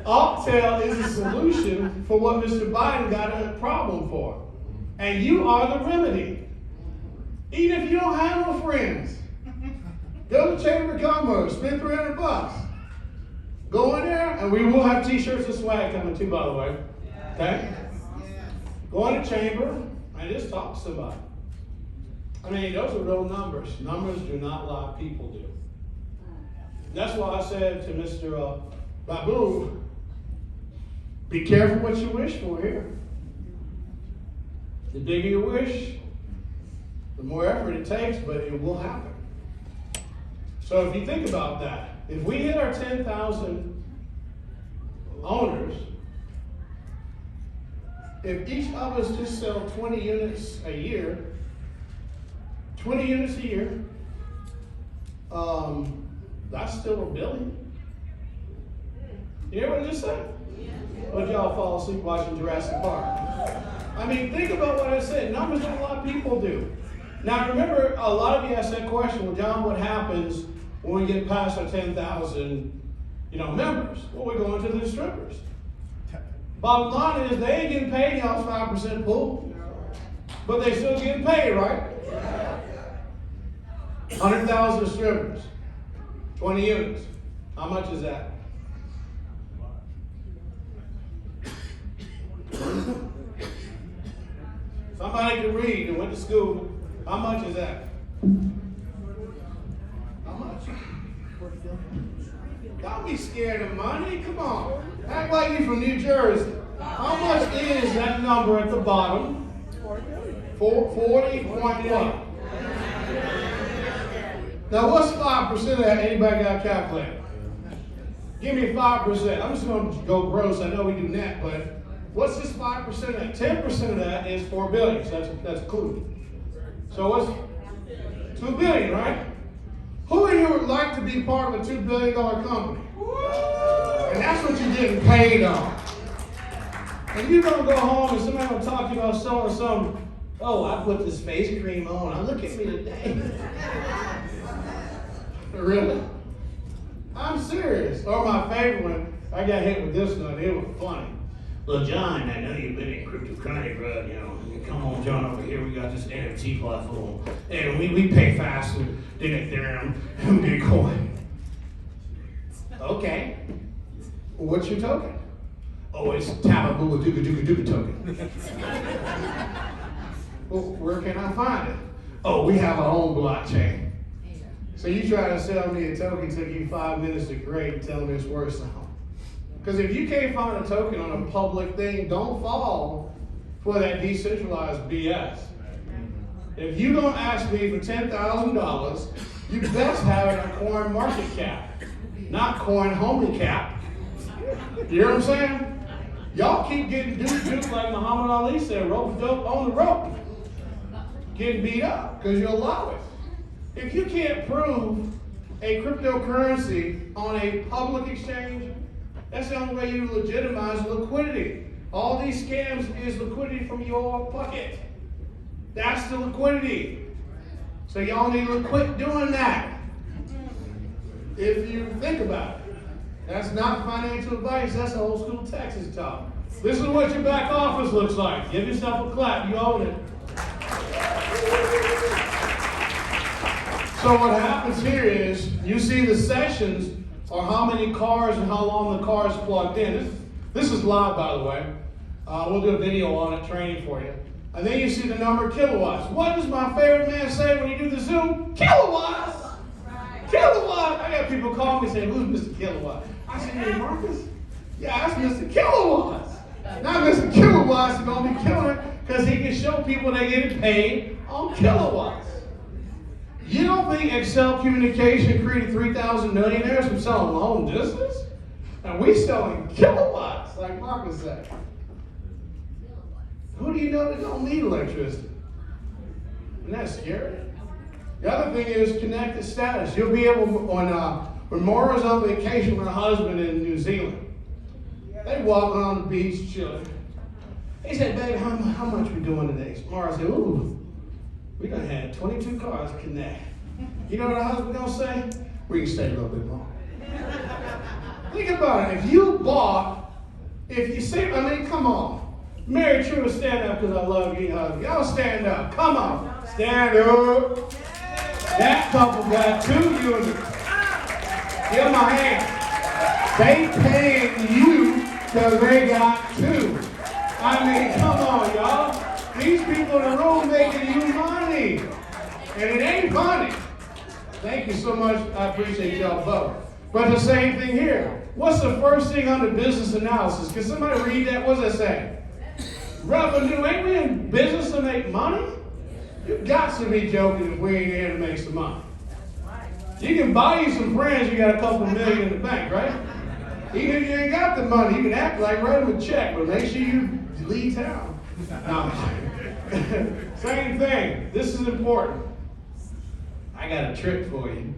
Optel is a solution for what Mr. Biden got a problem for. And you are the remedy. Even if you don't have no friends, go to Chamber of Commerce, spend $300. Go in there, and we will have t-shirts and swag coming too, by the way. Okay? Go in the chamber and just talk to somebody. I mean, those are real numbers. Numbers do not lie, people do. That's why I said to Mr. Babu, be careful what you wish for here. The bigger your wish, the more effort it takes, but it will happen. So if you think about that, if we hit our 10,000 owners, if each of us just sell 20 units a year, that's still $1 billion. You hear what I just said? Or did y'all fall asleep watching Jurassic Park? I mean, think about what I said. Numbers that a lot of people do. Now remember, a lot of you asked that question, well, John, what happens when we get past our 10,000 members. Well, we're going to the strippers. Bottom line is they ain't getting paid y'all's 5% pool, but they still getting paid, right? 100,000 strippers, 20 units. How much is that? Somebody can read and went to school. How much is that? How much? Don't be scared of money. Come on. Act like you're from New Jersey. How much is that number at the bottom? 40.1. Now, what's 5% of that? Anybody got a calculator? Give me 5%. I'm just going to go gross. I know we do net, but what's this 5% of that? 10% of that is 4 billion. So that's included. So what's 2 billion, right? Who in here would like to be part of a $2 billion company? And that's what you're getting paid on. And you're going to go home and somebody will talk to you about so and so. Oh, I put this face cream on. Now look at me today. Really? I'm serious. Or my favorite one, I got hit with this one. It was funny. Well, John, I know you've been in cryptocurrency, bro. Come on, John, over here. We got this NFT platform. And we pay faster than Ethereum and Bitcoin. Okay. What's your token? Oh, it's Tababoo Duga token. Well, where can I find it? Oh, we have our own blockchain. So you try to sell me a token, took you 5 minutes to create and tell me it's worth something. Because if you can't find a token on a public thing, don't fall for that decentralized BS. If you're going to ask me for $10,000, you best have it on coin market cap, not coin homie cap. You hear what I'm saying? Y'all keep getting duped like Muhammad Ali said, rope dope on the rope. Getting beat up because you allow it. If you can't prove a cryptocurrency on a public exchange, that's the only way you legitimize liquidity. All these scams is liquidity from your pocket. That's the liquidity. So y'all need to quit doing that. If you think about it. That's not financial advice, that's old school Texas talk. This is what your back office looks like. Give yourself a clap, you own it. So what happens here is, you see the sessions or how many cars and how long the car is plugged in. This is live, by the way. We'll do a video on it, training for you. And then you see the number of kilowatts. What does my favorite man say when you do the Zoom? Kilowatts! Kilowatt! I got people calling me saying, who's Mr. Kilowatt? I said, hey, Marcus? Yeah, that's Mr. Kilowatts. Now Mr. Kilowatts is going to be killing it because he can show people they get paid on kilowatts. You don't think Excel Communication created 3,000 millionaires from selling long distance? And we selling kilowatts, like Marcus said. Who do you know that don't need electricity? Isn't that scary? The other thing is connected status. You'll be able, when Maura's on vacation with her husband in New Zealand, they walking on the beach chilling. He said, babe, how much we doing today? Maura said, ooh, we done had 22 cars connect. You know what her husband gonna say? We can stay a little bit more. Think about it. If you say, come on. Mary True, stand up because I love you, husband. Y'all stand up. Come on. Stand up. That couple got 2 units. Give them a hand. They paying you because they got 2. I mean, come on, y'all. These people in the room making you money. And it ain't funny. Thank you so much. I appreciate y'all both. But the same thing here. What's the first thing under business analysis? Can somebody read that? What's that say? Revenue. Ain't we in business to make money? You got to be joking if we ain't here to make some money. You can buy you some friends, you got a couple million in the bank, right? Even if you ain't got the money, you can act like write them a check, but make sure you leave town. No. Same thing. This is important. I got a trick for you.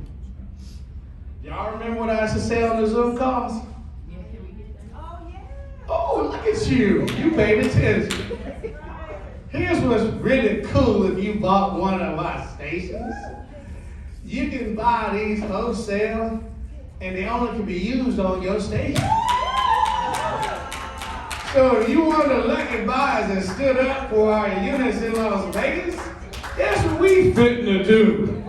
Y'all remember what I used to say on the Zoom calls? Oh, look at you. You paid attention. Here's what's really cool if you bought one of our stations. You can buy these wholesale and they only can be used on your station. So you one of the lucky buyers that stood up for our units in Las Vegas? That's what we fitting to do.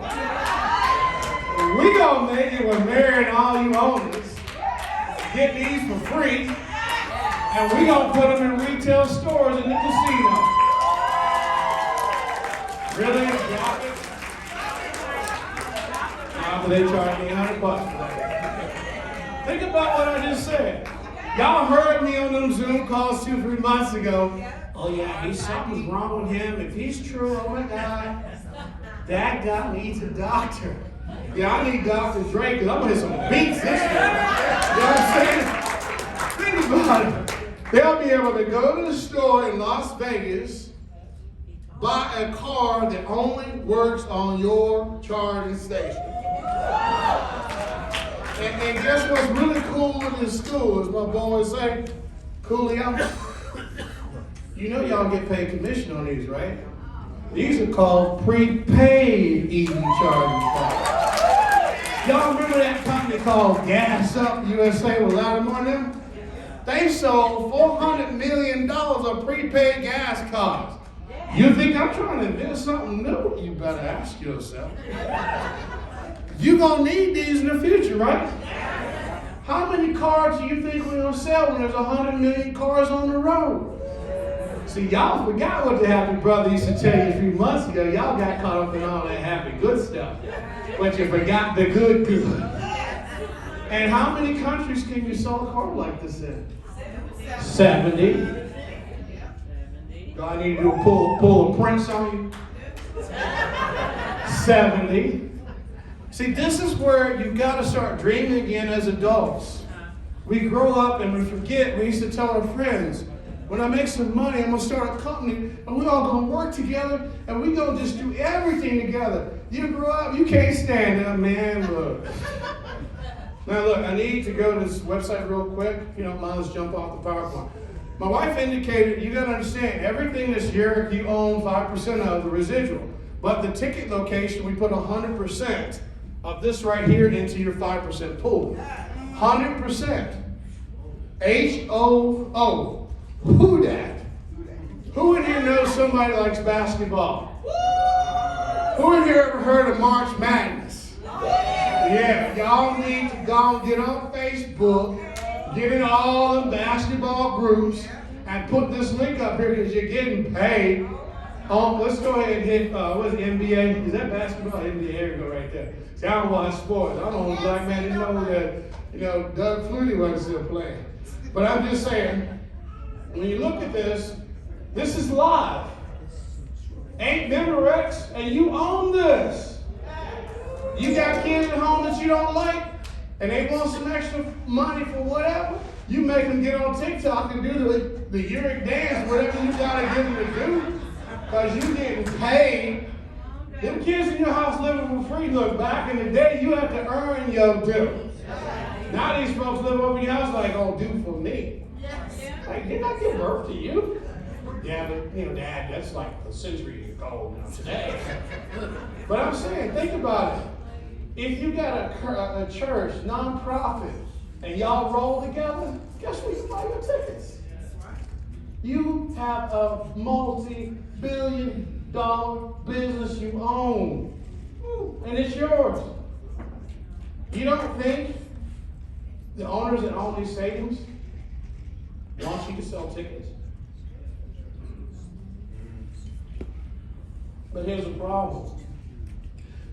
We gonna make it with Mary and all you owners. Get these for free, and we gonna put them in retail stores in the casino. Really? Drop it? Now they charge me $100 for that. Think about what I just said. Y'all heard me on them Zoom calls 2-3 months ago. Oh yeah, something's wrong with him. If he's true, oh my God, that guy needs a doctor. Yeah, I need Dr. Dre because I'm gonna hit some beats this year. You know what I'm saying? Think about it. They'll be able to go to the store in Las Vegas, buy a car that only works on your charging station. And guess what's really cool in this school, as my boys say, Coolio. You know y'all get paid commission on these, right? These are called prepaid EV charging cards. Y'all remember that company called Gas Up USA with Lattimore and them? They sold $400 million of prepaid gas cards. You think I'm trying to invent something new? You better ask yourself. You're going to need these in the future, right? How many cars do you think we're going to sell when there's 100 million cars on the road? See, y'all forgot what the happy brother used to tell you a few months ago. Y'all got caught up in all that happy good stuff. But you forgot the good. And how many countries can you sell a car like this in? 70. Do I need to pull a Prince on you? 70. See, this is where you've got to start dreaming again as adults. We grow up and we forget. We used to tell our friends, when I make some money, I'm going to start a company, and we're all going to work together, and we're going to just do everything together. You grow up, you can't stand up, man. Look. Now, look, I need to go to this website real quick. If you don't mind, let's jump off the PowerPoint. My wife indicated, you got to understand, everything this year you own 5% of the residual. But the ticket location, we put 100% of this right here into your 5% pool. 100%. H-O-O. Who that? Who in here knows somebody likes basketball? Who in here ever heard of March Madness? Yeah, y'all need to go and get on Facebook, get in all the basketball groups, and put this link up here because you're getting paid. Let's go ahead and hit, what is it, NBA? Is that basketball? NBA, here we go right there. See, I don't watch sports. I'm the only black man that know that, Doug Flutie wasn't still playing. But I'm just saying, when you look at this, this is live. Ain't Memorex, and you own this. You got kids at home that you don't like, and they want some extra money for whatever. You make them get on TikTok and do the Yereq dance, whatever you gotta get them to do, because you getting paid. Them kids in your house living for free. Look, back in the day, you had to earn your bill. Now these folks live over your house like, oh, do for me. Like, didn't I give birth to you? Yeah, but, Dad, that's like a century ago today. But I'm saying, think about it. If you got a church, nonprofit, and y'all roll together, guess where you buy your tickets? You have a multi-billion-dollar business you own, and it's yours. You don't think the owners that own these stadiums want you to sell tickets? But here's the problem.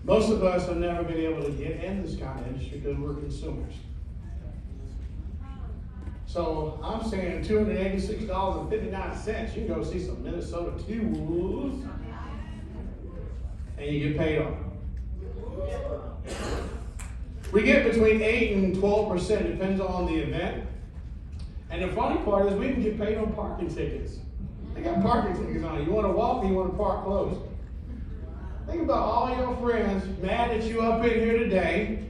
Most of us have never been able to get in this kind of industry because we're consumers. So I'm saying $286.59, you can go see some Minnesota Twos, and you get paid on it. We get between 8 and 12%, depends on the event. And the funny part is we can get paid on parking tickets. They got parking tickets on it. You want to walk or you want to park close? Think about all your friends mad at you up in here today,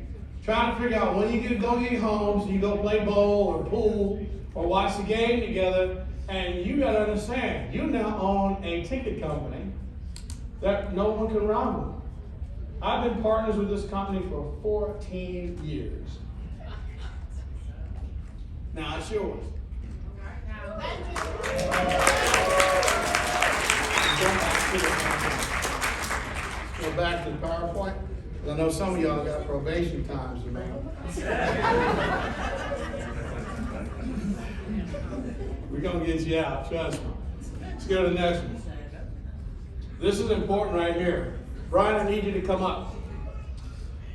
trying to figure out when you go get home so you go play bowl or pool or watch the game together. And you got to understand, you now own a ticket company that no one can rival. I've been partners with this company for 14 years. Now it's yours. Go back to the PowerPoint. I know some of y'all got probation times to make. We're going to get you out, trust me. Let's go to the next one. This is important right here. Brian, I need you to come up.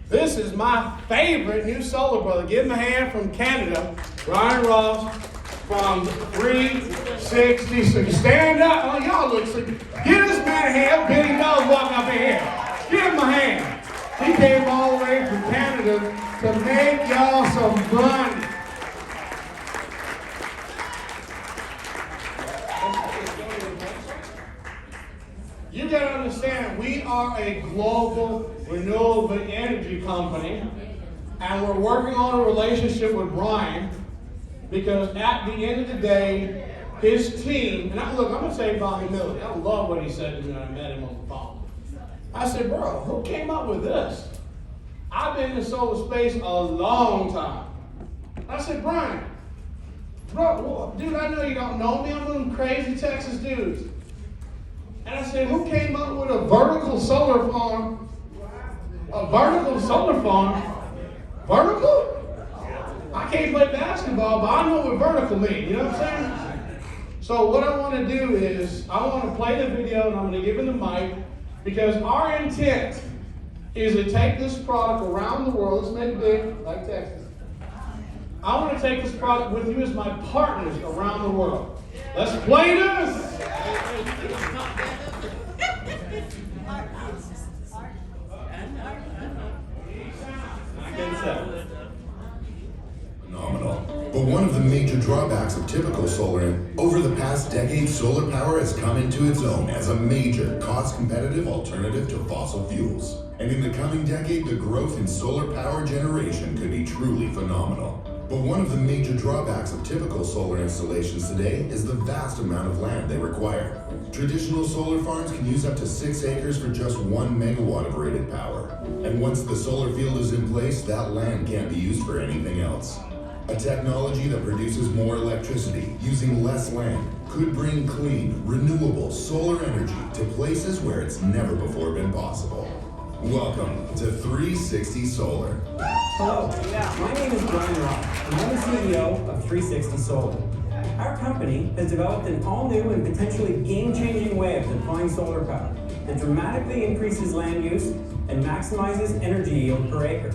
This is my favorite new solar brother. Give him a hand from Canada. Brian Ross from 360. So you stand up. Oh, y'all look sleepy. Give this man a hand. Billy Does walk up in here. Give him a hand. He came all the way from Canada to make y'all some money. You gotta understand, we are a global renewable energy company, and we're working on a relationship with Brian, because at the end of the day, his team, and I'm gonna say about humility. I love what he said to me when I met him on the phone. I said, bro, who came up with this? I've been in solar space a long time. I said, Brian, bro, dude, I know you don't know me. I'm one of them crazy Texas dudes. And I said, who came up with a vertical solar farm? A vertical solar farm? Vertical? I can't play basketball, but I know what vertical means. You know what I'm saying? So what I want to do is, I want to play the video, and I'm going to give him the mic, because our intent is to take this product around the world. Let's make it big, like Texas. I want to take this product with you as my partners around the world. Let's play this! Phenomenal. But one of the major drawbacks of typical solar, over the past decade, solar power has come into its own as a major cost-competitive alternative to fossil fuels. And in the coming decade, the growth in solar power generation could be truly phenomenal. But one of the major drawbacks of typical solar installations today is the vast amount of land they require. Traditional solar farms can use up to 6 acres for just 1 megawatt of rated power. And once the solar field is in place, that land can't be used for anything else. A technology that produces more electricity using less land could bring clean, renewable solar energy to places where it's never before been possible. Welcome to 360 Solar. Hello, my name is Brian Ross, and I'm the CEO of 360 Solar. Our company has developed an all-new and potentially game-changing way of deploying solar power that dramatically increases land use and maximizes energy yield per acre.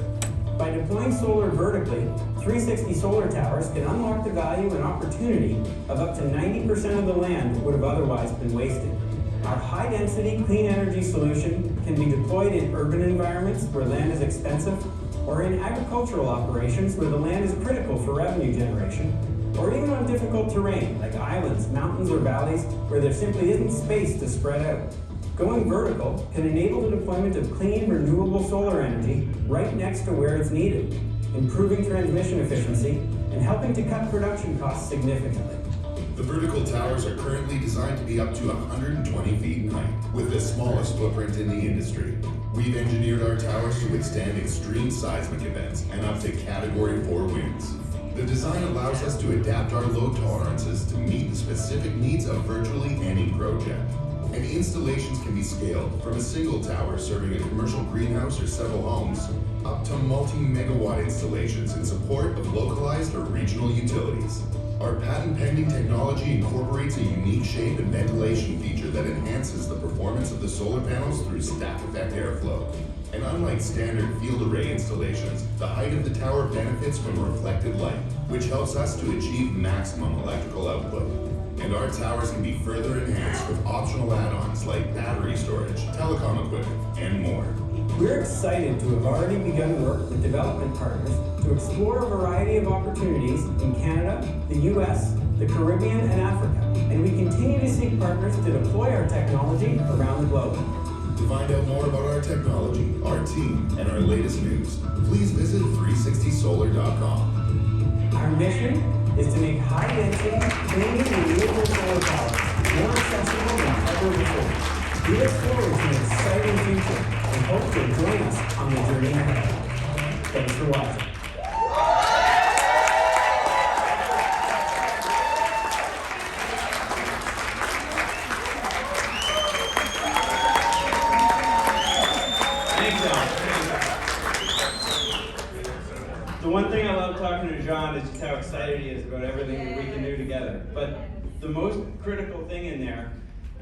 By deploying solar vertically, 360 solar towers can unlock the value and opportunity of up to 90% of the land that would have otherwise been wasted. Our high-density clean energy solution can be deployed in urban environments where land is expensive, or in agricultural operations where the land is critical for revenue generation, or even on difficult terrain like islands, mountains, or valleys where there simply isn't space to spread out. Going vertical can enable the deployment of clean, renewable solar energy right next to where it's needed, improving transmission efficiency and helping to cut production costs significantly. The vertical towers are currently designed to be up to 120 feet in height, with the smallest footprint in the industry. We've engineered our towers to withstand extreme seismic events and up to Category 4 winds. The design allows us to adapt our load tolerances to meet the specific needs of virtually any project. And installations can be scaled from a single tower serving a commercial greenhouse or several homes, up to multi-megawatt installations in support of localized or regional utilities. Our patent-pending technology incorporates a unique shape and ventilation feature that enhances the performance of the solar panels through stack effect airflow. And unlike standard field array installations, the height of the tower benefits from reflected light, which helps us to achieve maximum electrical output. And our towers can be further enhanced with optional add-ons like battery storage, telecom equipment, and more. We're excited to have already begun work with development partners to explore a variety of opportunities in Canada, the US, the Caribbean, and Africa, and we continue to seek partners to deploy our technology around the globe. To find out more about our technology, our team, and our latest news, please visit 360solar.com. Our mission is to make high-density, clean, and renewable solar power more accessible than ever before. We look forward to an exciting future and hope you'll join us on the journey ahead. Thanks for watching. talking to John is just how excited he is about everything that we can do together. But the most critical thing in there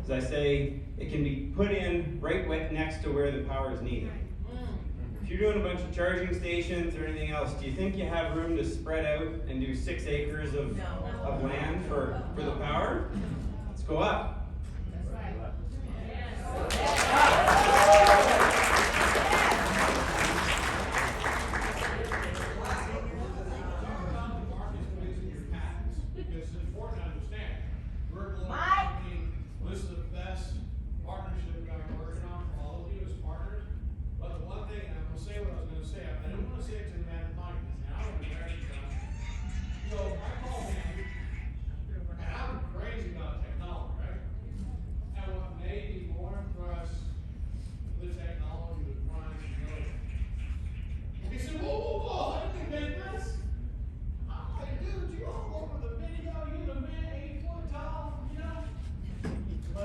is I say it can be put in right next to where the power is needed. If you're doing a bunch of charging stations or anything else, do you think you have room to spread out and do 6 acres of land for the power? Let's go up.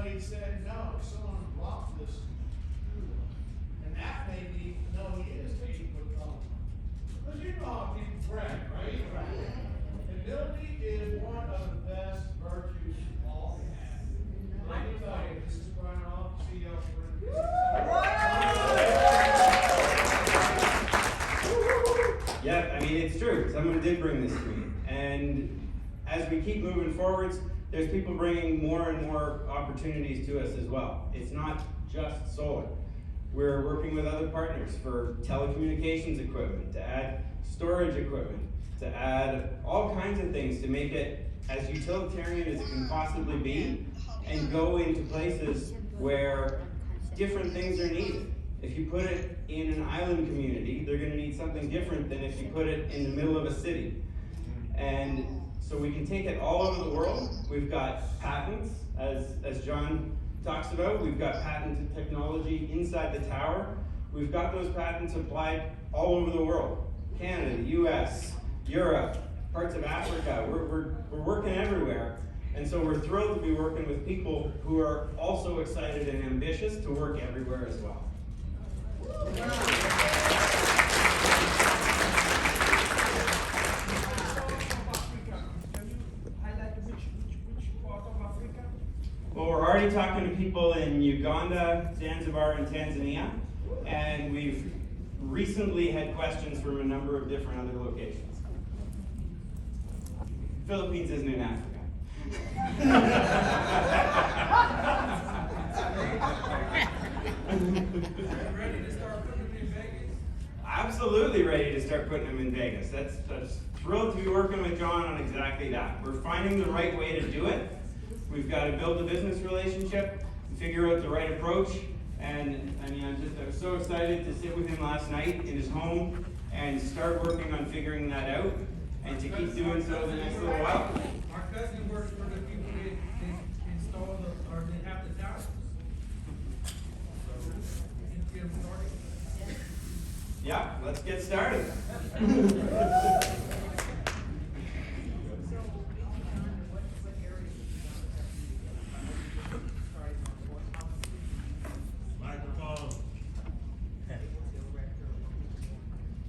He said, no, someone blocked this. And that made me know he is 8 foot tall. Because you know how people brag, right? Humility is one of the best virtues all can have. Let me tell you, this is Brian Roth, CEO for Yeah, I mean, it's true. Someone did bring this to me. And as we keep moving forwards, there's people bringing more and more opportunities to us as well. It's not just solar. We're working with other partners for telecommunications equipment, to add storage equipment, to add all kinds of things to make it as utilitarian as it can possibly be and go into places where different things are needed. If you put it in an island community, they're going to need something different than if you put it in the middle of a city. And so we can take it all over the world. We've got patents, as John talks about. We've got patented technology inside the tower. We've got those patents applied all over the world. Canada, the US, Europe, parts of Africa. We're working everywhere. And so we're thrilled to be working with people who are also excited and ambitious to work everywhere as well. Well, we're already talking to people in Uganda, Zanzibar, and Tanzania, and we've recently had questions from a number of different other locations. Philippines isn't in Africa. Ready to start putting them in Vegas? Absolutely ready to start putting them in Vegas. That's thrilled to be working with John on exactly that. We're finding the right way to do it. We've got to build a business relationship, figure out the right approach, and I mean, I was so excited to sit with him last night in his home and start working on figuring that out, and to keep doing so the next little while. Our cousin works for the people that install or they have the towers. So, get them started. Yeah, let's get started.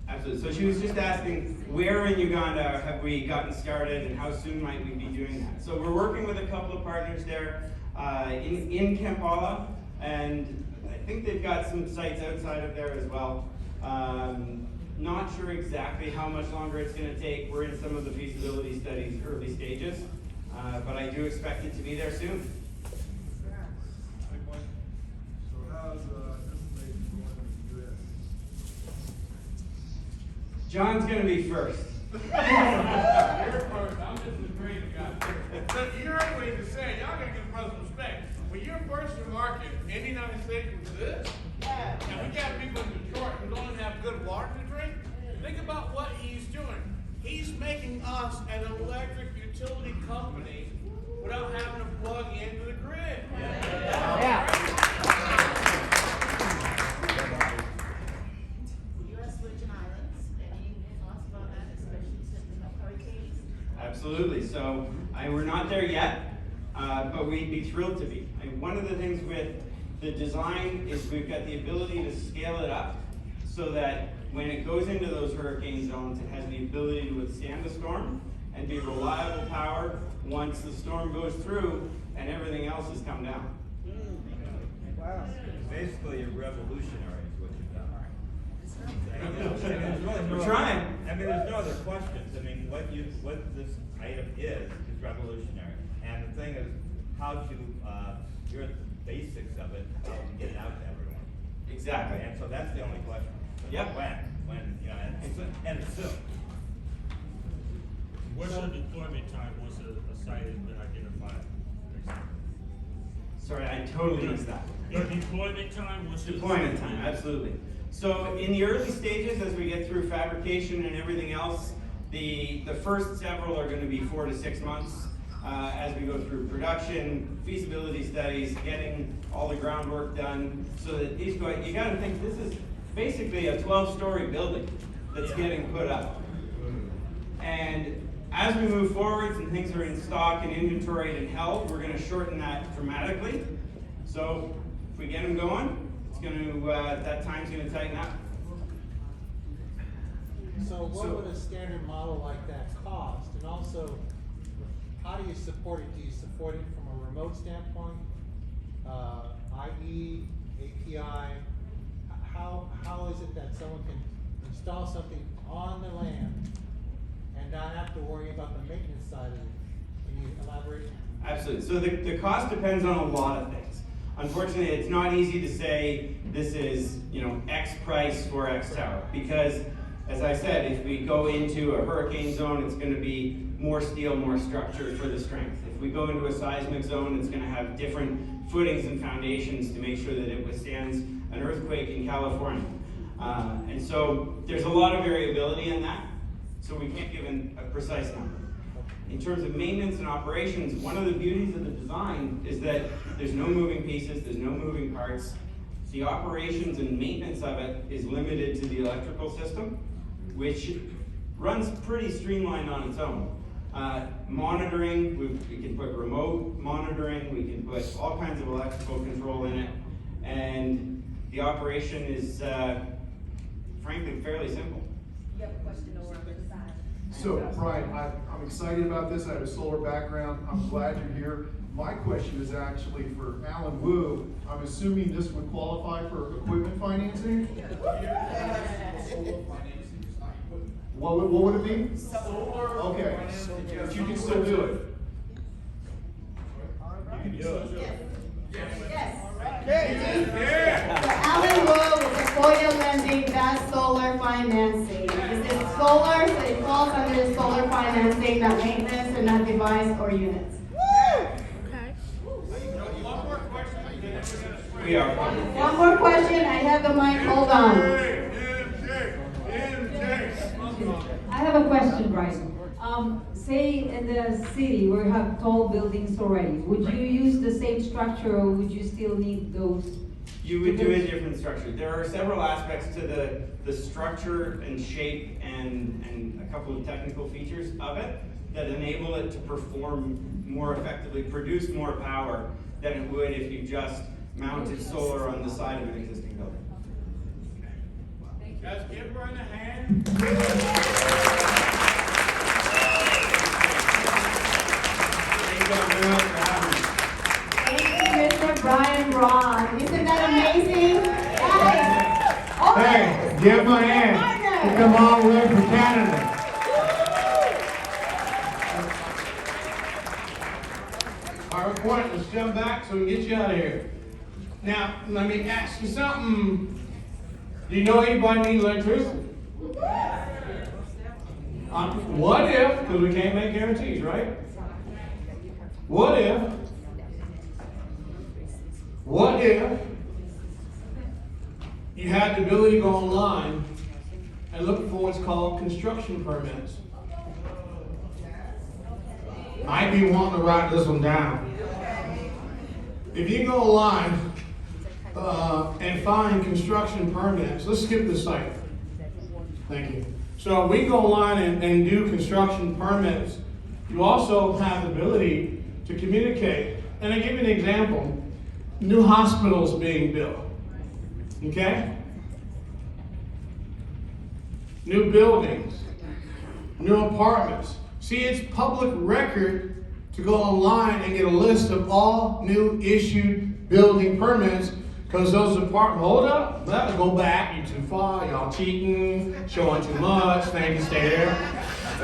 Absolutely. So she was just asking, where in Uganda have we gotten started and how soon might we be doing that? So we're working with a couple of partners there in Kampala, and I think they've got some sites outside of there as well. Not sure exactly how much longer it's going to take. We're in some of the feasibility studies early stages, but I do expect it to be there soon. So how's information going in the U.S.? John's going to be first. You're first. I'm just a great guy. So you heard what he was saying. Y'all gotta give brothers respect. When you're first to market in the United States with this, and we got people in Detroit who don't even have good water to drink, think about what he's doing. He's making us an electric utility company without having to plug into the grid. Absolutely. So we're not there yet, but we'd be thrilled to be. One of the things with the design is we've got the ability to scale it up. so that when it goes into those hurricane zones, it has the ability to withstand the storm and be reliable power once the storm goes through and everything else has come down. Wow. Basically, a revolutionary is what you've done. We're trying. I mean, there's no other questions. I mean, what this item is revolutionary. And the thing is, how to, you're at the basics of it, how to get it out to everyone. Exactly. And so that's the only question. Yep. When, you know, and it's soon. What's your deployment time once a site has been identified? Sorry, I totally missed that. Your deployment time? Deployment time, absolutely. So in the early stages, as we get through fabrication and everything else, the first several are going to be 4 to 6 months as we go through production, feasibility studies, getting all the groundwork done, so that these guys, you got to think this is basically a 12-story building that's getting put up. And as we move forwards and things are in stock and inventoried and held, we're going to shorten that dramatically. So if we get them going, it's going to that time's going to tighten up. So what would a standard model like that cost? And also, how do you support it? Do you support it from a remote standpoint? IE, API? How is it that someone can install something on the land and not have to worry about the maintenance side of it? Can you elaborate? Absolutely. So the cost depends on a lot of things. Unfortunately, it's not easy to say this is, X price for X tower, because as I said, if we go into a hurricane zone, it's going to be more steel, more structure for the strength. If we go into a seismic zone, it's going to have different footings and foundations to make sure that it withstands an earthquake in California. And so there's a lot of variability in that, so we can't give a precise number. In terms of maintenance and operations, one of the beauties of the design is that there's no moving pieces, there's no moving parts. The operations and maintenance of it is limited to the electrical system, which runs pretty streamlined on its own. Monitoring, we can put remote monitoring, we can put all kinds of electrical control in it, and the operation is, frankly, fairly simple. You have a question over on the side. So, Brian, I'm excited about this. I have a solar background. I'm glad you're here. My question is actually for Alan Wu. I'm assuming this would qualify for equipment financing? What would it be? Solar. Okay, but you can still do it. You can do it. Alan Wu with Sequoia Lending does solar financing. This is solar, so it falls under the solar financing, not maintenance and not device or units. We are. One more question. I have the mic. Hold on. I have a question, Brian. Say in the city where you have tall buildings already, would you use the same structure or would you still need those? You would do a different structure. There are several aspects to the structure and shape and a couple of technical features of it that enable it to perform more effectively, produce more power than it would if you just mounted solar on the side of an existing building. Guys, give Brian a hand. Thank you, Mr. Brian Braun. Isn't that amazing? Guys, Hey, give him a hand. He come all the way from Canada. All right, point. Let's jump back so we can get you out of here. Now, let me ask you something. Do you know anybody need electricity? What if, because we can't make guarantees, right? What if you had the ability to go online and look for what's called construction permits? Might be wanting to write this one down. If you go online and find construction permits, let's skip this site. Thank you. So we go online and do construction permits. You also have the ability to communicate. And I give you an example. New hospitals being built. Okay? new buildings, new apartments. See, it's public record to go online and get a list of all new issued building permits, because those apartments, hold up, that'll go back, you're too far, y'all cheating, showing too much, thank you, stay there.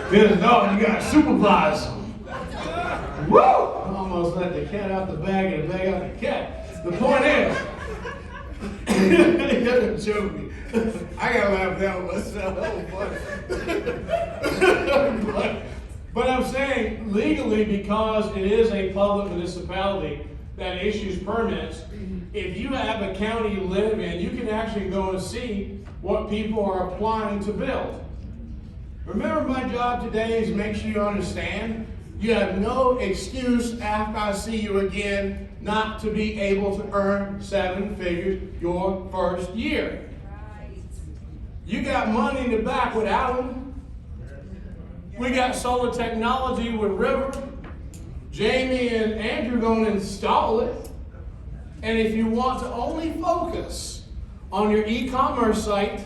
Good, no, you gotta supervise them. Woo! I almost let the cat out the bag and the bag out the cat. The point is, you gotta joke me. I gotta laugh down myself. But I'm saying legally, because it is a public municipality that issues permits, if you have a county you live in, you can actually go and see what people are applying to build. Remember, my job today is make sure you understand you have no excuse after I see you again not to be able to earn 7 figures your first year. You got money in the back with Alan. We got solar technology with River. Jamie and Andrew are going to install it. And if you want to only focus on your e-commerce site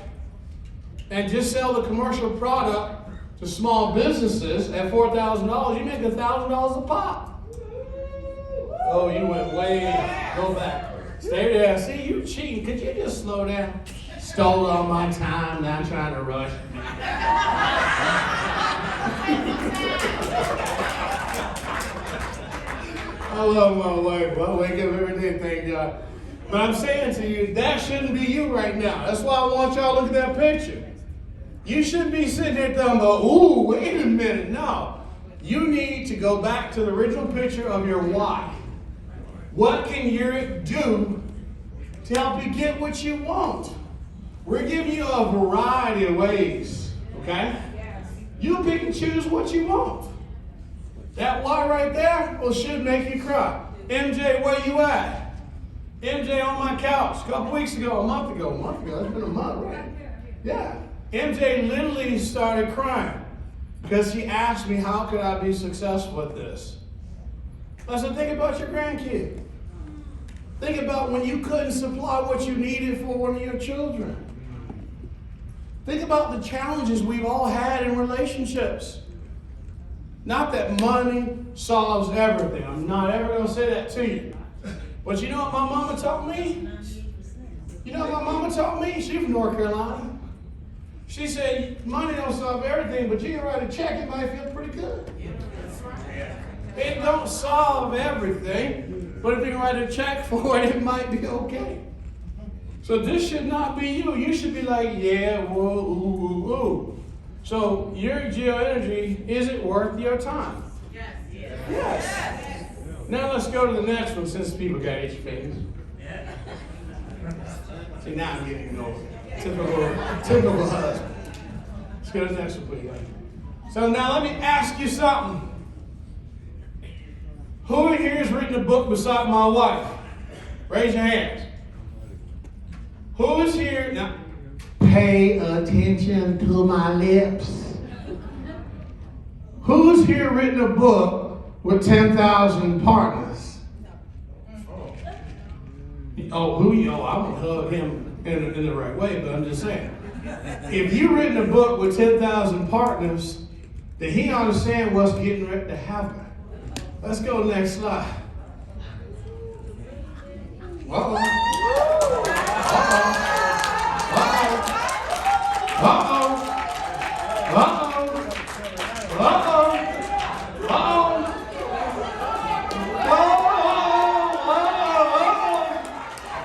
and just sell the commercial product to small businesses at $4,000, you make $1,000 a pop. Oh, you went way, go back. Stay there. See, you cheating. Could you just slow down? Stole all my time, now I'm trying to rush. I love my wife. I wake up every day, thank God. But I'm saying to you, that shouldn't be you right now. That's why I want y'all to look at that picture. You shouldn't be sitting there thinking about, ooh, wait a minute. No. You need to go back to the original picture of your why. What can Yereq do to help you get what you want? We're giving you a variety of ways, okay? You pick and choose what you want. That why right there should make you cry. MJ, where you at? MJ on my couch a couple weeks ago, a month ago, it's been a month, right? Yeah. MJ literally started crying because she asked me, how could I be successful at this? I said, think about your grandkid. Think about when you couldn't supply what you needed for one of your children. Think about the challenges we've all had in relationships. Not that money solves everything. I'm not ever going to say that to you. But you know what my mama taught me? You know what my mama taught me? She's from North Carolina. She said, money don't solve everything, but you can write a check, it might feel pretty good. It don't solve everything, but if you can write a check for it, it might be okay. So this should not be you. You should be like, yeah, whoa, ooh, ooh, ooh. So your Geo energy, is it worth your time? Yes. Now let's go to the next one, since people got itchy fingers. See, now I'm getting old. Typical husband. Let's go to the next one, please. So now let me ask you something. Who in here has written a book beside my wife? Raise your hands. Who is here? Now, pay attention to my lips. Who's here written a book with 10,000 partners? Oh, who you know? I would hug him in the right way, but I'm just saying. If you've written a book with 10,000 partners, then he understands what's getting ready to happen. Let's go next slide. Uh-oh.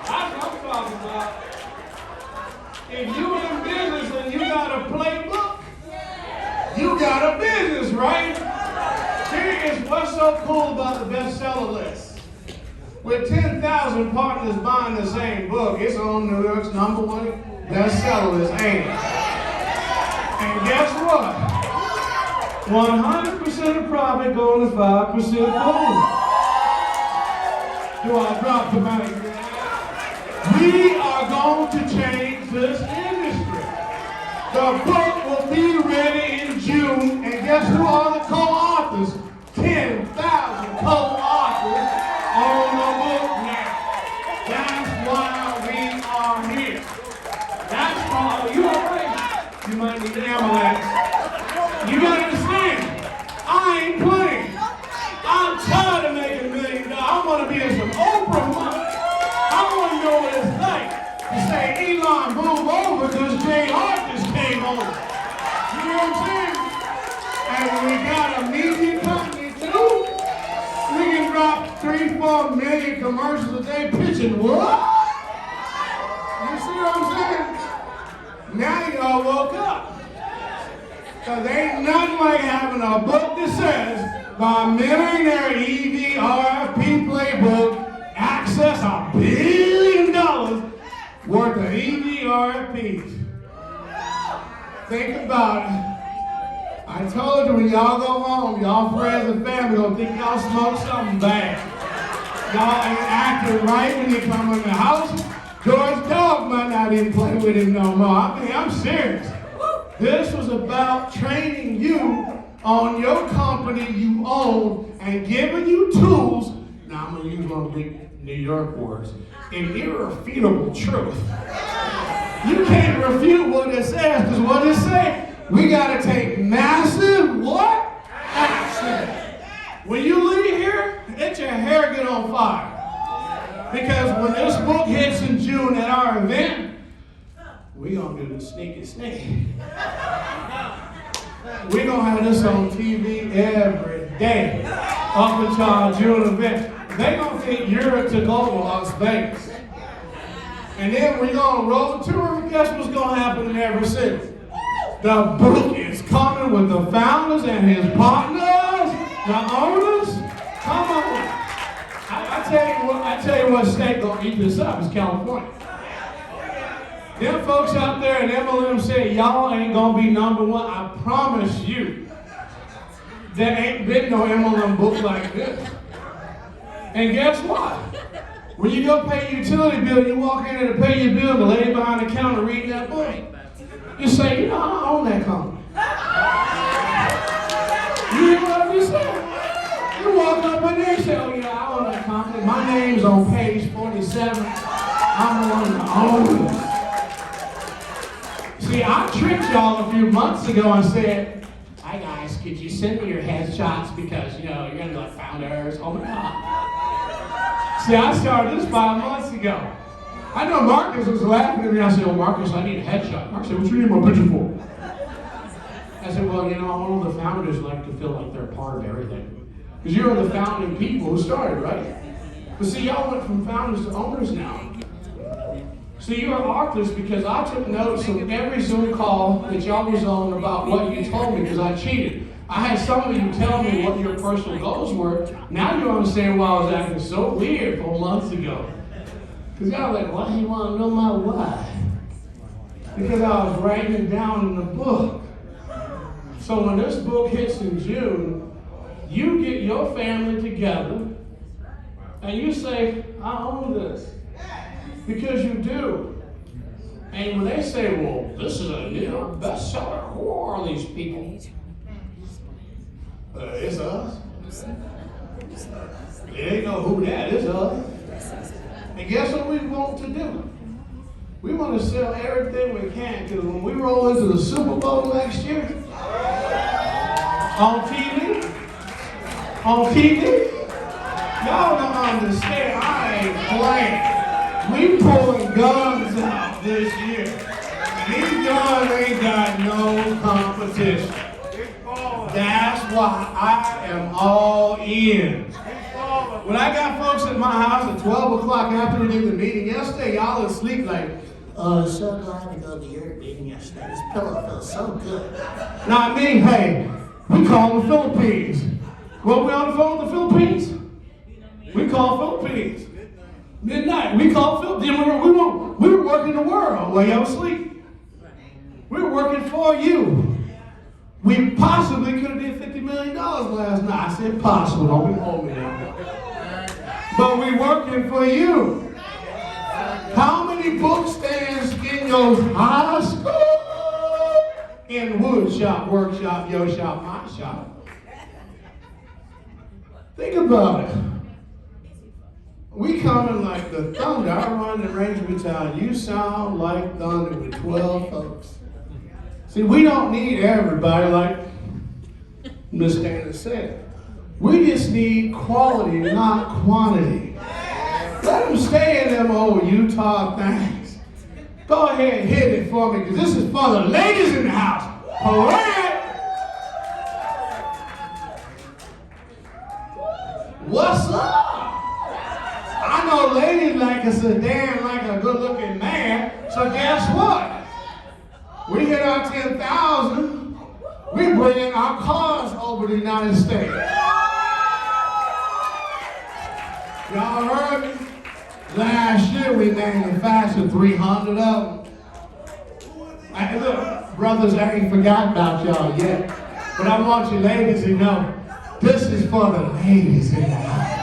That's what I'm talking about. If you in business and you got a playbook, you got a business, right? Here is what's so cool about the bestseller list. With 10,000 partners buying the same book, it's on New York's #1 bestseller list, ain't it? And guess what? 100% of profit going to 5% boom. Do I drop the mic? We are going to change this industry. The book will be ready in June, and guess who are the co-authors? 10,000 co-authors on the book now. That's why we are here. That's why, you all right? You might need to me some Oprah money. I want to know what it's like to say Elon move over because Jay Hart just came over. You know what I'm saying? And we got a media company too. We can drop 3-4 million commercials a day pitching what? You see what I'm saying? Now y'all woke up. Cause ain't nothing like having a book that says by millionaire EV RFP playbook access $1 billion worth of EV RFPs. Think about it. I told you when y'all go home, y'all friends and family gonna think y'all smoked something bad. Y'all ain't acting right when you come in the house. George Dog might not even play with him no more. I mean, I'm serious. This was about training you on your company you own and giving you tools. Now I'm gonna use one of the big New York words. An irrefutable truth. You can't refute what it says, because what it says, we gotta take massive what? Action. When you leave here, let your hair get on fire. Because when this book hits in June at our event, we gonna do the sneaky sneak. We gonna have this on TV every day up until our June event. They gonna think Yereq took over Las Vegas. And then we're gonna roll the tour, and guess what's gonna happen in every city? The book is coming with the founders and his partners, the owners. Come on. I tell you what state gonna eat this up is California. Them folks out there in MLM say y'all ain't gonna be number one. I promise you, there ain't been no MLM book like this. And guess what? When you go pay your utility bill, you walk in there to pay your bill, the lady behind the counter reading that book. You say, you know, I own that company. You hear what I'm just saying? You walk up in there and say, oh yeah, I own that company. My name's on page 47. I'm one of the owners. See, I tricked y'all a few months ago and said, hi guys, could you send me your headshots because, you know, you're gonna be like founders, oh my God. See, I started this 5 months ago. I know Marcus was laughing at me. I said, oh, Marcus, I need a headshot. Marcus said, what you need my picture for? I said, well, you know, all of the founders like to feel like they're part of everything. Because you're the founding people who started, right? But see, y'all went from founders to owners now. See, you're authors because I took notes of every Zoom call that y'all was on about what you told me because I cheated. I had some of you tell me what your personal goals were. Now you understand why I was acting so weird 4 months ago. Because y'all like, why do you want to know my why? Because I was writing it down in the book. So when this book hits in June, you get your family together and you say, I own this. Because you do. And when they say, well, this is a New York bestseller, who are these people? It's us. They ain't know who that is, us. And guess what we want to do? We want to sell everything we can, because when we roll into the Super Bowl next year, on TV, y'all don't understand, I ain't playing. We pulling guns out this year. And these guns ain't got no competition. That's why I am all in. When I got folks at my house at 12 o'clock after we did the meeting yesterday, y'all was asleep like, so glad to go to your meeting yesterday. This pillow feels so good. Now, I mean, hey, we call the Philippines. Well, we on the phone with the Philippines? We call Philippines. Midnight, we call Philippines. We were working the world while y'all was asleep. We were working for you. We possibly could have did $50 million last night. I said possible, don't be holding me now. But we working for you. How many book stands in your high school? In wood shop, workshop, yo shop, my shop. Think about it. We coming like the thunder. I run the Ranger Battalion. You sound like thunder with 12 folks. See, we don't need everybody like Miss Dana said. We just need quality, not quantity. them stay in them old Utah things. Go ahead and hit it for me, because this is for the ladies in the house. Alright? What's up? I know ladies like a sedan, like a good-looking man, so guess what? We hit our 10,000, we bringing our cars over the United States. Y'all heard me? Last year we manufactured 300 of them. Hey, look, brothers, I ain't forgot about y'all yet. But I want you ladies to know, this is for the ladies in the house.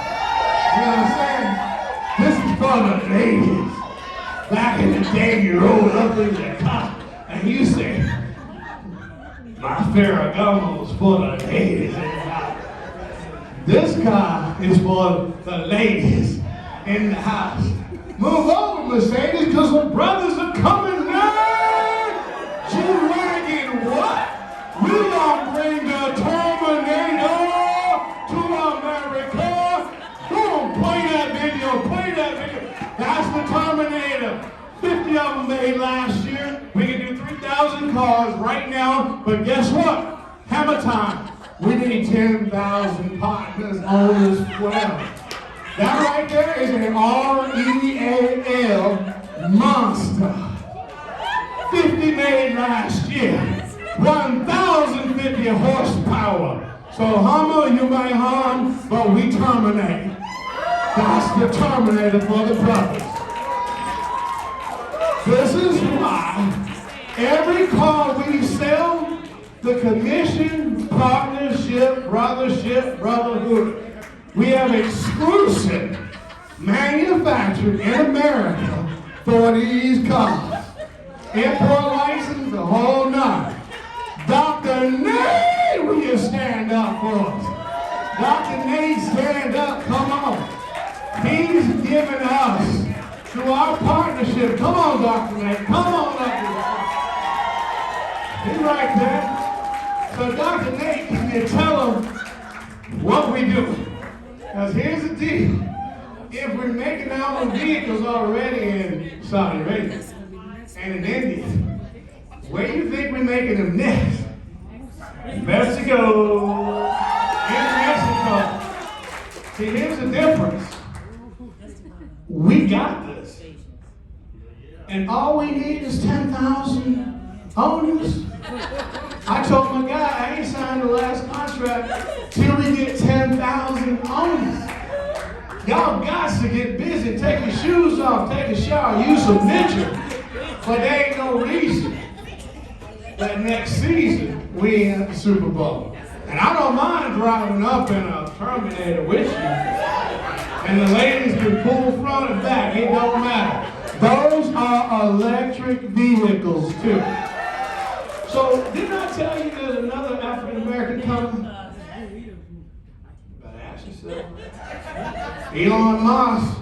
You know what I'm saying? This is for the ladies. Back in the day, you rolled up in your car and you say, my Ferragamo's for the ladies in the house. This car is for the ladies in the house. Move over, Mercedes, because the brothers are coming now. G-Wagon, what? We gonna bring the Terminator to America. Go on, play that video, play that video. That's the Terminator. 50 of them made last year. We can do 3,000 cars right now, but guess what? Hammer time. We need 10,000 partners, owners, whatever. That right there is an REAL monster. 50 made last year. 1,050 horsepower. So Hummer, you may hum, but we terminate. That's the Terminator for the brothers. This is why every car we sell, the commission, partnership, brotherhood, we have exclusive manufactured in America for these cars. Import license, the whole nine. Dr. Nate, will you stand up for us? Dr. Nate, stand up, come on. He's given us, through our partnership, come on, Dr. Nate, come on up here. He's right there. So Dr. Nate, can you tell him what we do? Because here's the deal. If we're making our own vehicles already in Saudi Arabia and in India, where do you think we're making them next? Mexico. In Mexico. See, here's the difference. We got this. And all we need is 10,000 owners. I told my guy, I ain't signed the last contract till we get 10,000 owners. Y'all got to get busy. Take your shoes off, take a shower, use some nature. But there ain't no reason that next season we ain't at the Super Bowl. And I don't mind driving up in a Terminator with you. And the ladies can pull front and back, it don't matter. Those are electric vehicles too. So didn't I tell you there's another African American coming? Better ask yourself. Elon Musk,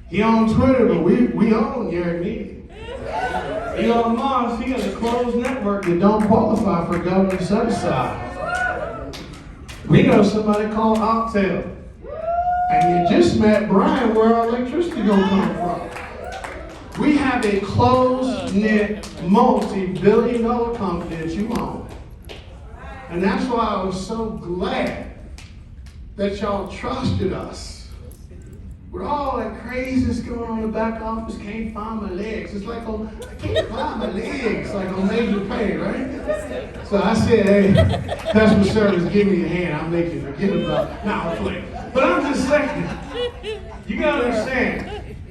he on Twitter, but we own Yereq Geo. Elon Musk, he has a closed network that don't qualify for government set-aside. We know somebody called Octel. And you just met Brian where our electricity gonna come from. We have a close-knit, multi-billion-dollar company that you own. And that's why I was so glad that y'all trusted us. With all that craziness going on in the back office, can't find my legs. It's like, I can't find my legs, like on major pay, right? So I said, hey, customer service, give me a hand. I'll make you forget about it. Now I'm playing. But I'm just saying, you gotta understand,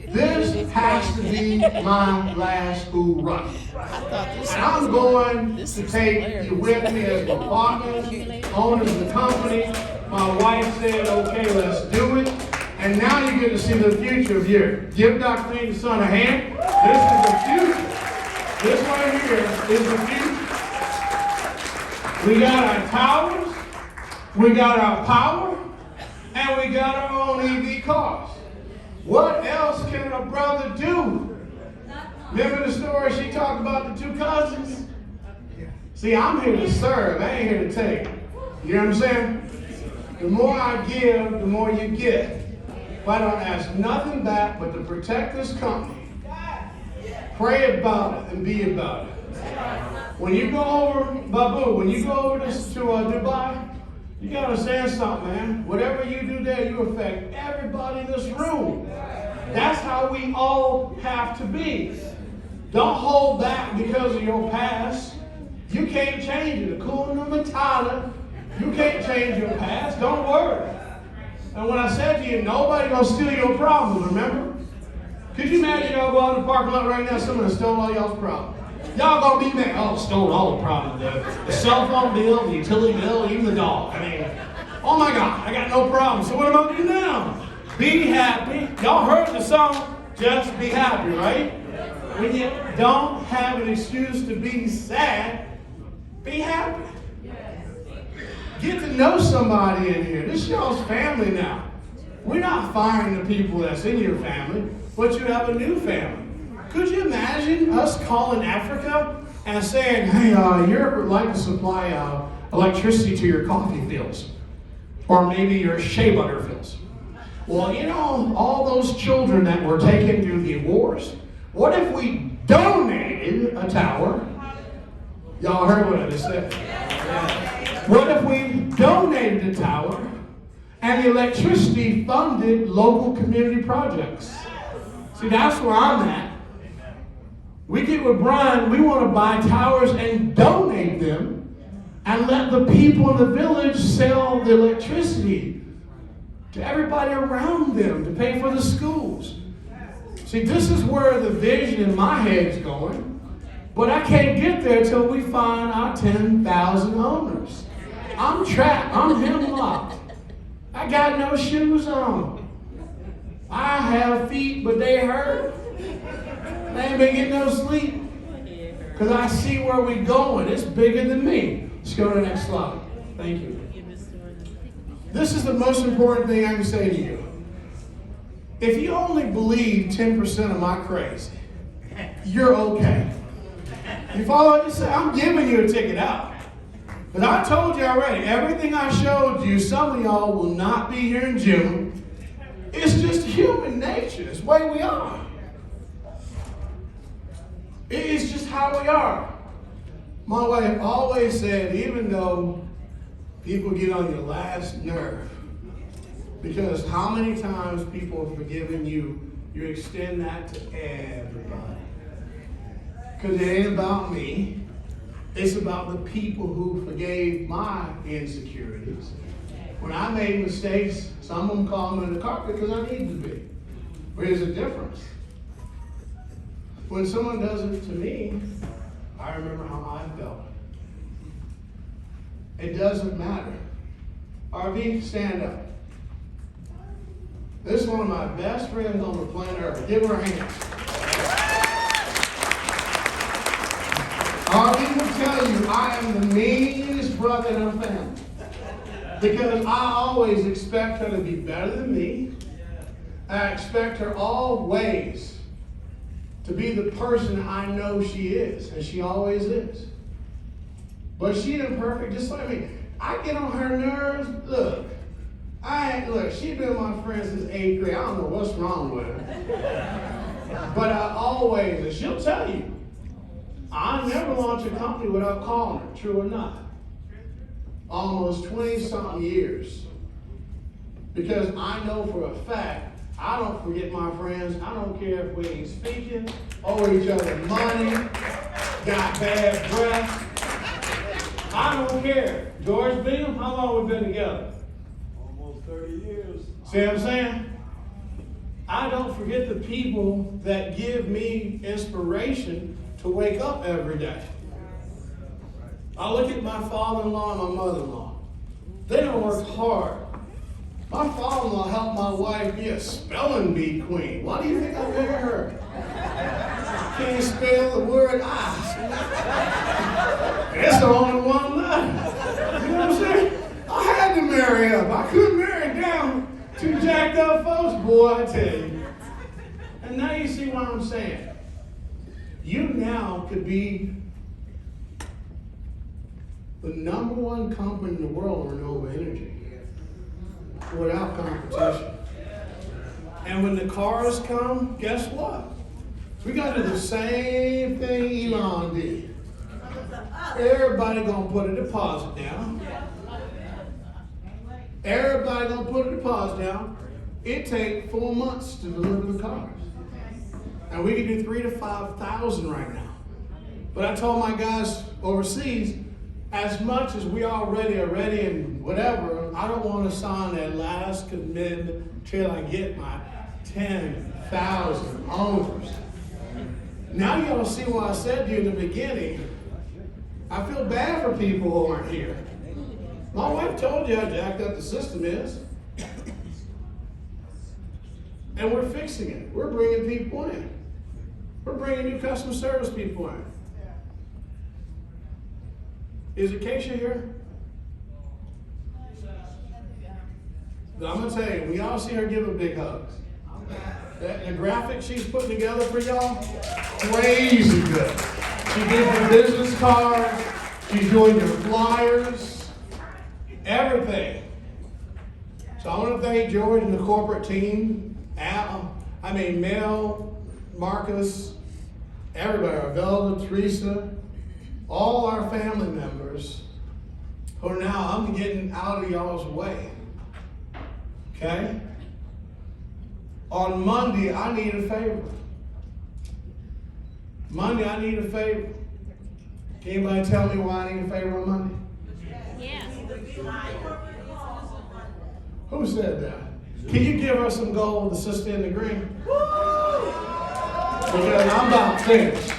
this has to be my last school run. And I'm going to take you with me as my partners, owners of the company. My wife said, okay, let's do it. And now you get to see the future of Yereq. Give Dr. Nate and Son a hand. This is the future. This right here is the future. We got our towers, we got our power, and we got our own EV cars. What else can a brother do? Remember the story she talked about the two cousins? See, I'm here to serve, I ain't here to take. You know what I'm saying? The more I give, the more you get. if I don't ask nothing back but to protect this company, pray about it and be about it. When you go over, Babu, when you go over to Dubai, you gotta understand something, man. Whatever you do there, you affect everybody in this room. That's how we all have to be. Don't hold back because of your past. You can't change it. Hakuna Matata. You can't change your past. Don't worry. And when I said to you, nobody gonna steal your problems, remember? Could you imagine y'all go out in the parking lot right now, someone stole all y'all's problems? Y'all gonna be mad. Oh, stole all the problems. The cell phone bill, the utility bill, even the dog. I mean, oh my God, I got no problem. So what am I gonna do now? Be happy. Y'all heard the song, Just Be Happy, right? When you don't have an excuse to be sad, be happy. Get to know somebody in here. This is y'all's family now. We're not firing the people that's in your family, but you have a new family. Could you imagine us calling Africa and saying, hey, Europe would like to supply electricity to your coffee fields, or maybe your shea butter fields? Well, you know, all those children that were taken through the wars, what if we donated a tower? Y'all heard what I just said. What if we donated a tower and the electricity funded local community projects? See, that's where I'm at. We get with Brian, we want to buy towers and donate them and let the people in the village sell the electricity to everybody around them to pay for the schools. See, this is where the vision in my head is going, but I can't get there till we find our 10,000 owners. I'm trapped, I'm hemlocked. I got no shoes on. I have feet, but they hurt. I ain't been getting no sleep because I see where we're going. It's bigger than me. Let's go to the next slide. Thank you. This is the most important thing I can say to you. If you only believe 10% of my crazy, you're okay. You follow what I just said? I'm giving you a ticket out. But I told you already, everything I showed you, some of y'all will not be here in June. It's just human nature. It's the way we are. It's just how we are. My wife always said, even though people get on your last nerve, because how many times people have forgiven you, you extend that to everybody. Because it ain't about me. It's about the people who forgave my insecurities. When I made mistakes, some of them called me in the carpet because I need to be. But here's the difference. When someone does it to me, I remember how I felt. It doesn't matter. RV, stand up. This is one of my best friends on the planet Earth. Give her a hand. RV will tell you I am the meanest brother in our family. Because I always expect her to be better than me. I expect her always to be the person I know she is, and she always is. But she ain't perfect, just like me. I get on her nerves. Look, she's been my friend since 8th grade. I don't know what's wrong with her. But I always, and she'll tell you, I never launch a company without calling her, true or not. Almost 20-something years. Because I know for a fact, I don't forget my friends. I don't care if we ain't speaking, owe each other money, got bad breath. I don't care. George Bingham, how long we been together? Almost 30 years. See what I'm saying? I don't forget the people that give me inspiration to wake up every day. I look at my father-in-law and my mother-in-law. They don't work hard. My father-in-law helped my wife be a spelling bee queen. Why do you think I married her? Can't spell the word I. That's the only one left. You know what I'm saying? I had to marry up. I couldn't marry down two jacked up folks, boy, I tell you. And now you see what I'm saying. You now could be the #1 company in the world in renewable energy without competition. And when the cars come, guess what? We got to do the same thing Elon did. Everybody gonna put a deposit down. Everybody gonna put a deposit down. It takes 4 months to deliver the cars. And we can do 3,000 to 5,000 right now. But I told my guys overseas, as much as we already are ready and whatever, I don't want to sign that last commitment till I get my 10,000 owners. Now y'all see why I said to you in the beginning, I feel bad for people who aren't here. My wife told you how jacked up the system is. And we're fixing it. We're bringing people in. We're bringing new customer service people in. Is Acacia here? I'm going to tell you, we all see her give a big hug. The graphic she's putting together for y'all, crazy good. She gives you business cards, she's doing your flyers, everything. So I want to thank George and the corporate team, Mel, Marcus, everybody, Velda, Teresa, all our family members who are now, I'm getting out of y'all's way. Okay? On Monday, I need a favor. Monday, I need a favor. Can anybody tell me why I need a favor on Monday? Yes. Who said that? Can you give her some gold, the sister in the green? Because I'm about finished.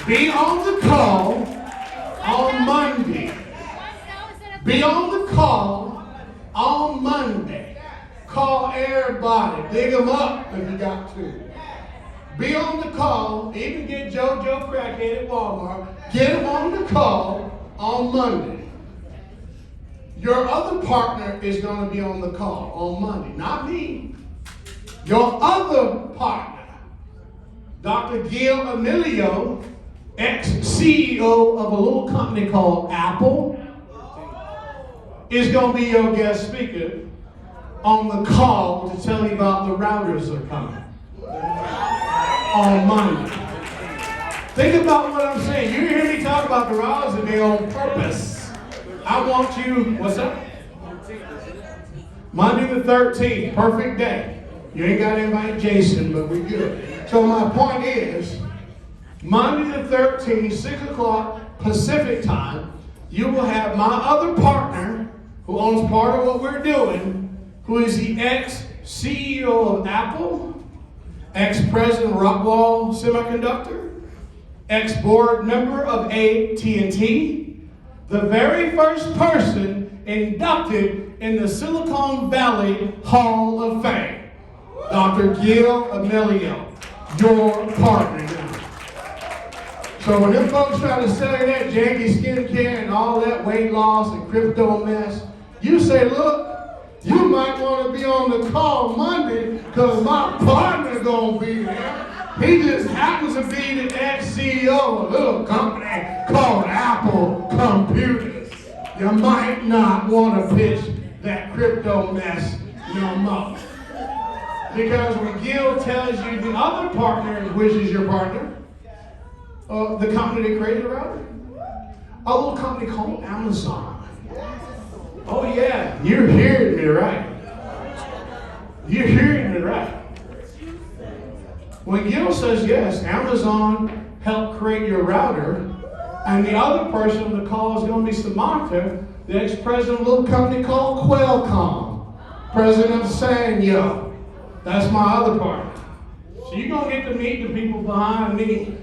Be on the call on Monday. Be on the call on Monday. Call everybody. Dig them up if you got to. Be on the call. Even get JoJo Crackhead at Walmart. Get them on the call on Monday. Your other partner is going to be on the call on Monday. Not me. Your other partner. Dr. Gil Emilio, ex-CEO of a little company called Apple, is going to be your guest speaker on the call to tell you about the routers that are coming on Monday. Think about what I'm saying. You hear me talk about the routers today on purpose. I want you, what's up? Monday the 13th, perfect day. You ain't got to invite Jason, but we good. So my point is, Monday the 13th, 6 o'clock Pacific time, you will have my other partner who owns part of what we're doing, who is the ex-CEO of Apple, ex-president of Rockwell Semiconductor, ex-board member of AT&T, the very first person inducted in the Silicon Valley Hall of Fame, Dr. Gil Emilio, your partner now. So when them folks try to sell you that janky skincare and all that weight loss and crypto mess, you say, look, you might want to be on the call Monday because my partner's going to be there. He just happens to be the ex-CEO of a little company called Apple Computers. You might not want to pitch that crypto mess no more. Because when Gil tells you the other partner, which is your partner, the company that created the router, a little company called Amazon. Oh yeah, you're hearing me right. You're hearing me right. When Gil says yes, Amazon helped create your router, and the other person on the call is going to be Samantha, the ex-president of a little company called Qualcomm, president of Sanyo. That's my other partner. So you're going to get to meet the people behind me.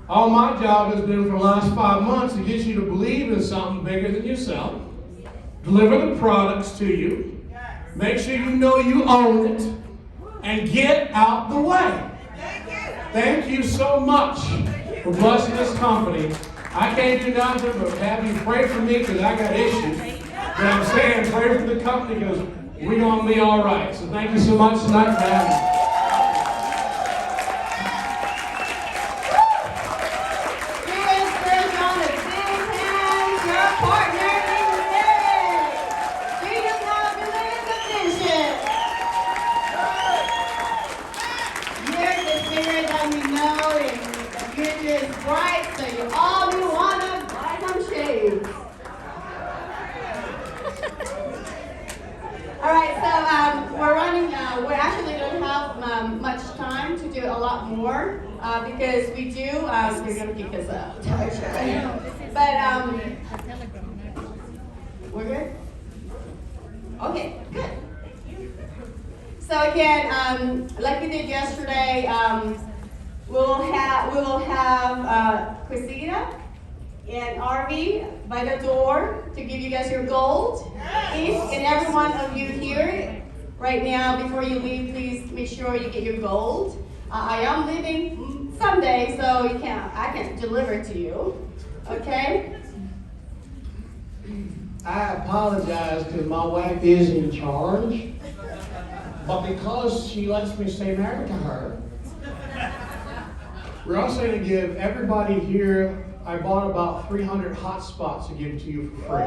All my job has been for the last 5 months to get you to believe in something bigger than yourself. Deliver the products to you. Make sure you know you own it. And get out the way. Thank you so much for blessing this company. I can't do nothing but have you pray for me because I got issues. But I'm saying pray for the company because we're going to be all right. So thank you so much tonight for having me. If all of you wanna buy some shades. All right, so we're running. We actually don't have much time to do a lot more because we do. They're gonna kick us out. But we're good. Okay, good. So again, like we did yesterday, we will have Christina and Arby by the door to give you guys your gold. Each and every one of you here right now, before you leave, please make sure you get your gold. I am leaving Sunday, so I can't deliver to you. Okay? I apologize because my wife is in charge, but because she lets me stay married to her, we're also going to give everybody here, I bought about 300 hot spots to give to you for free.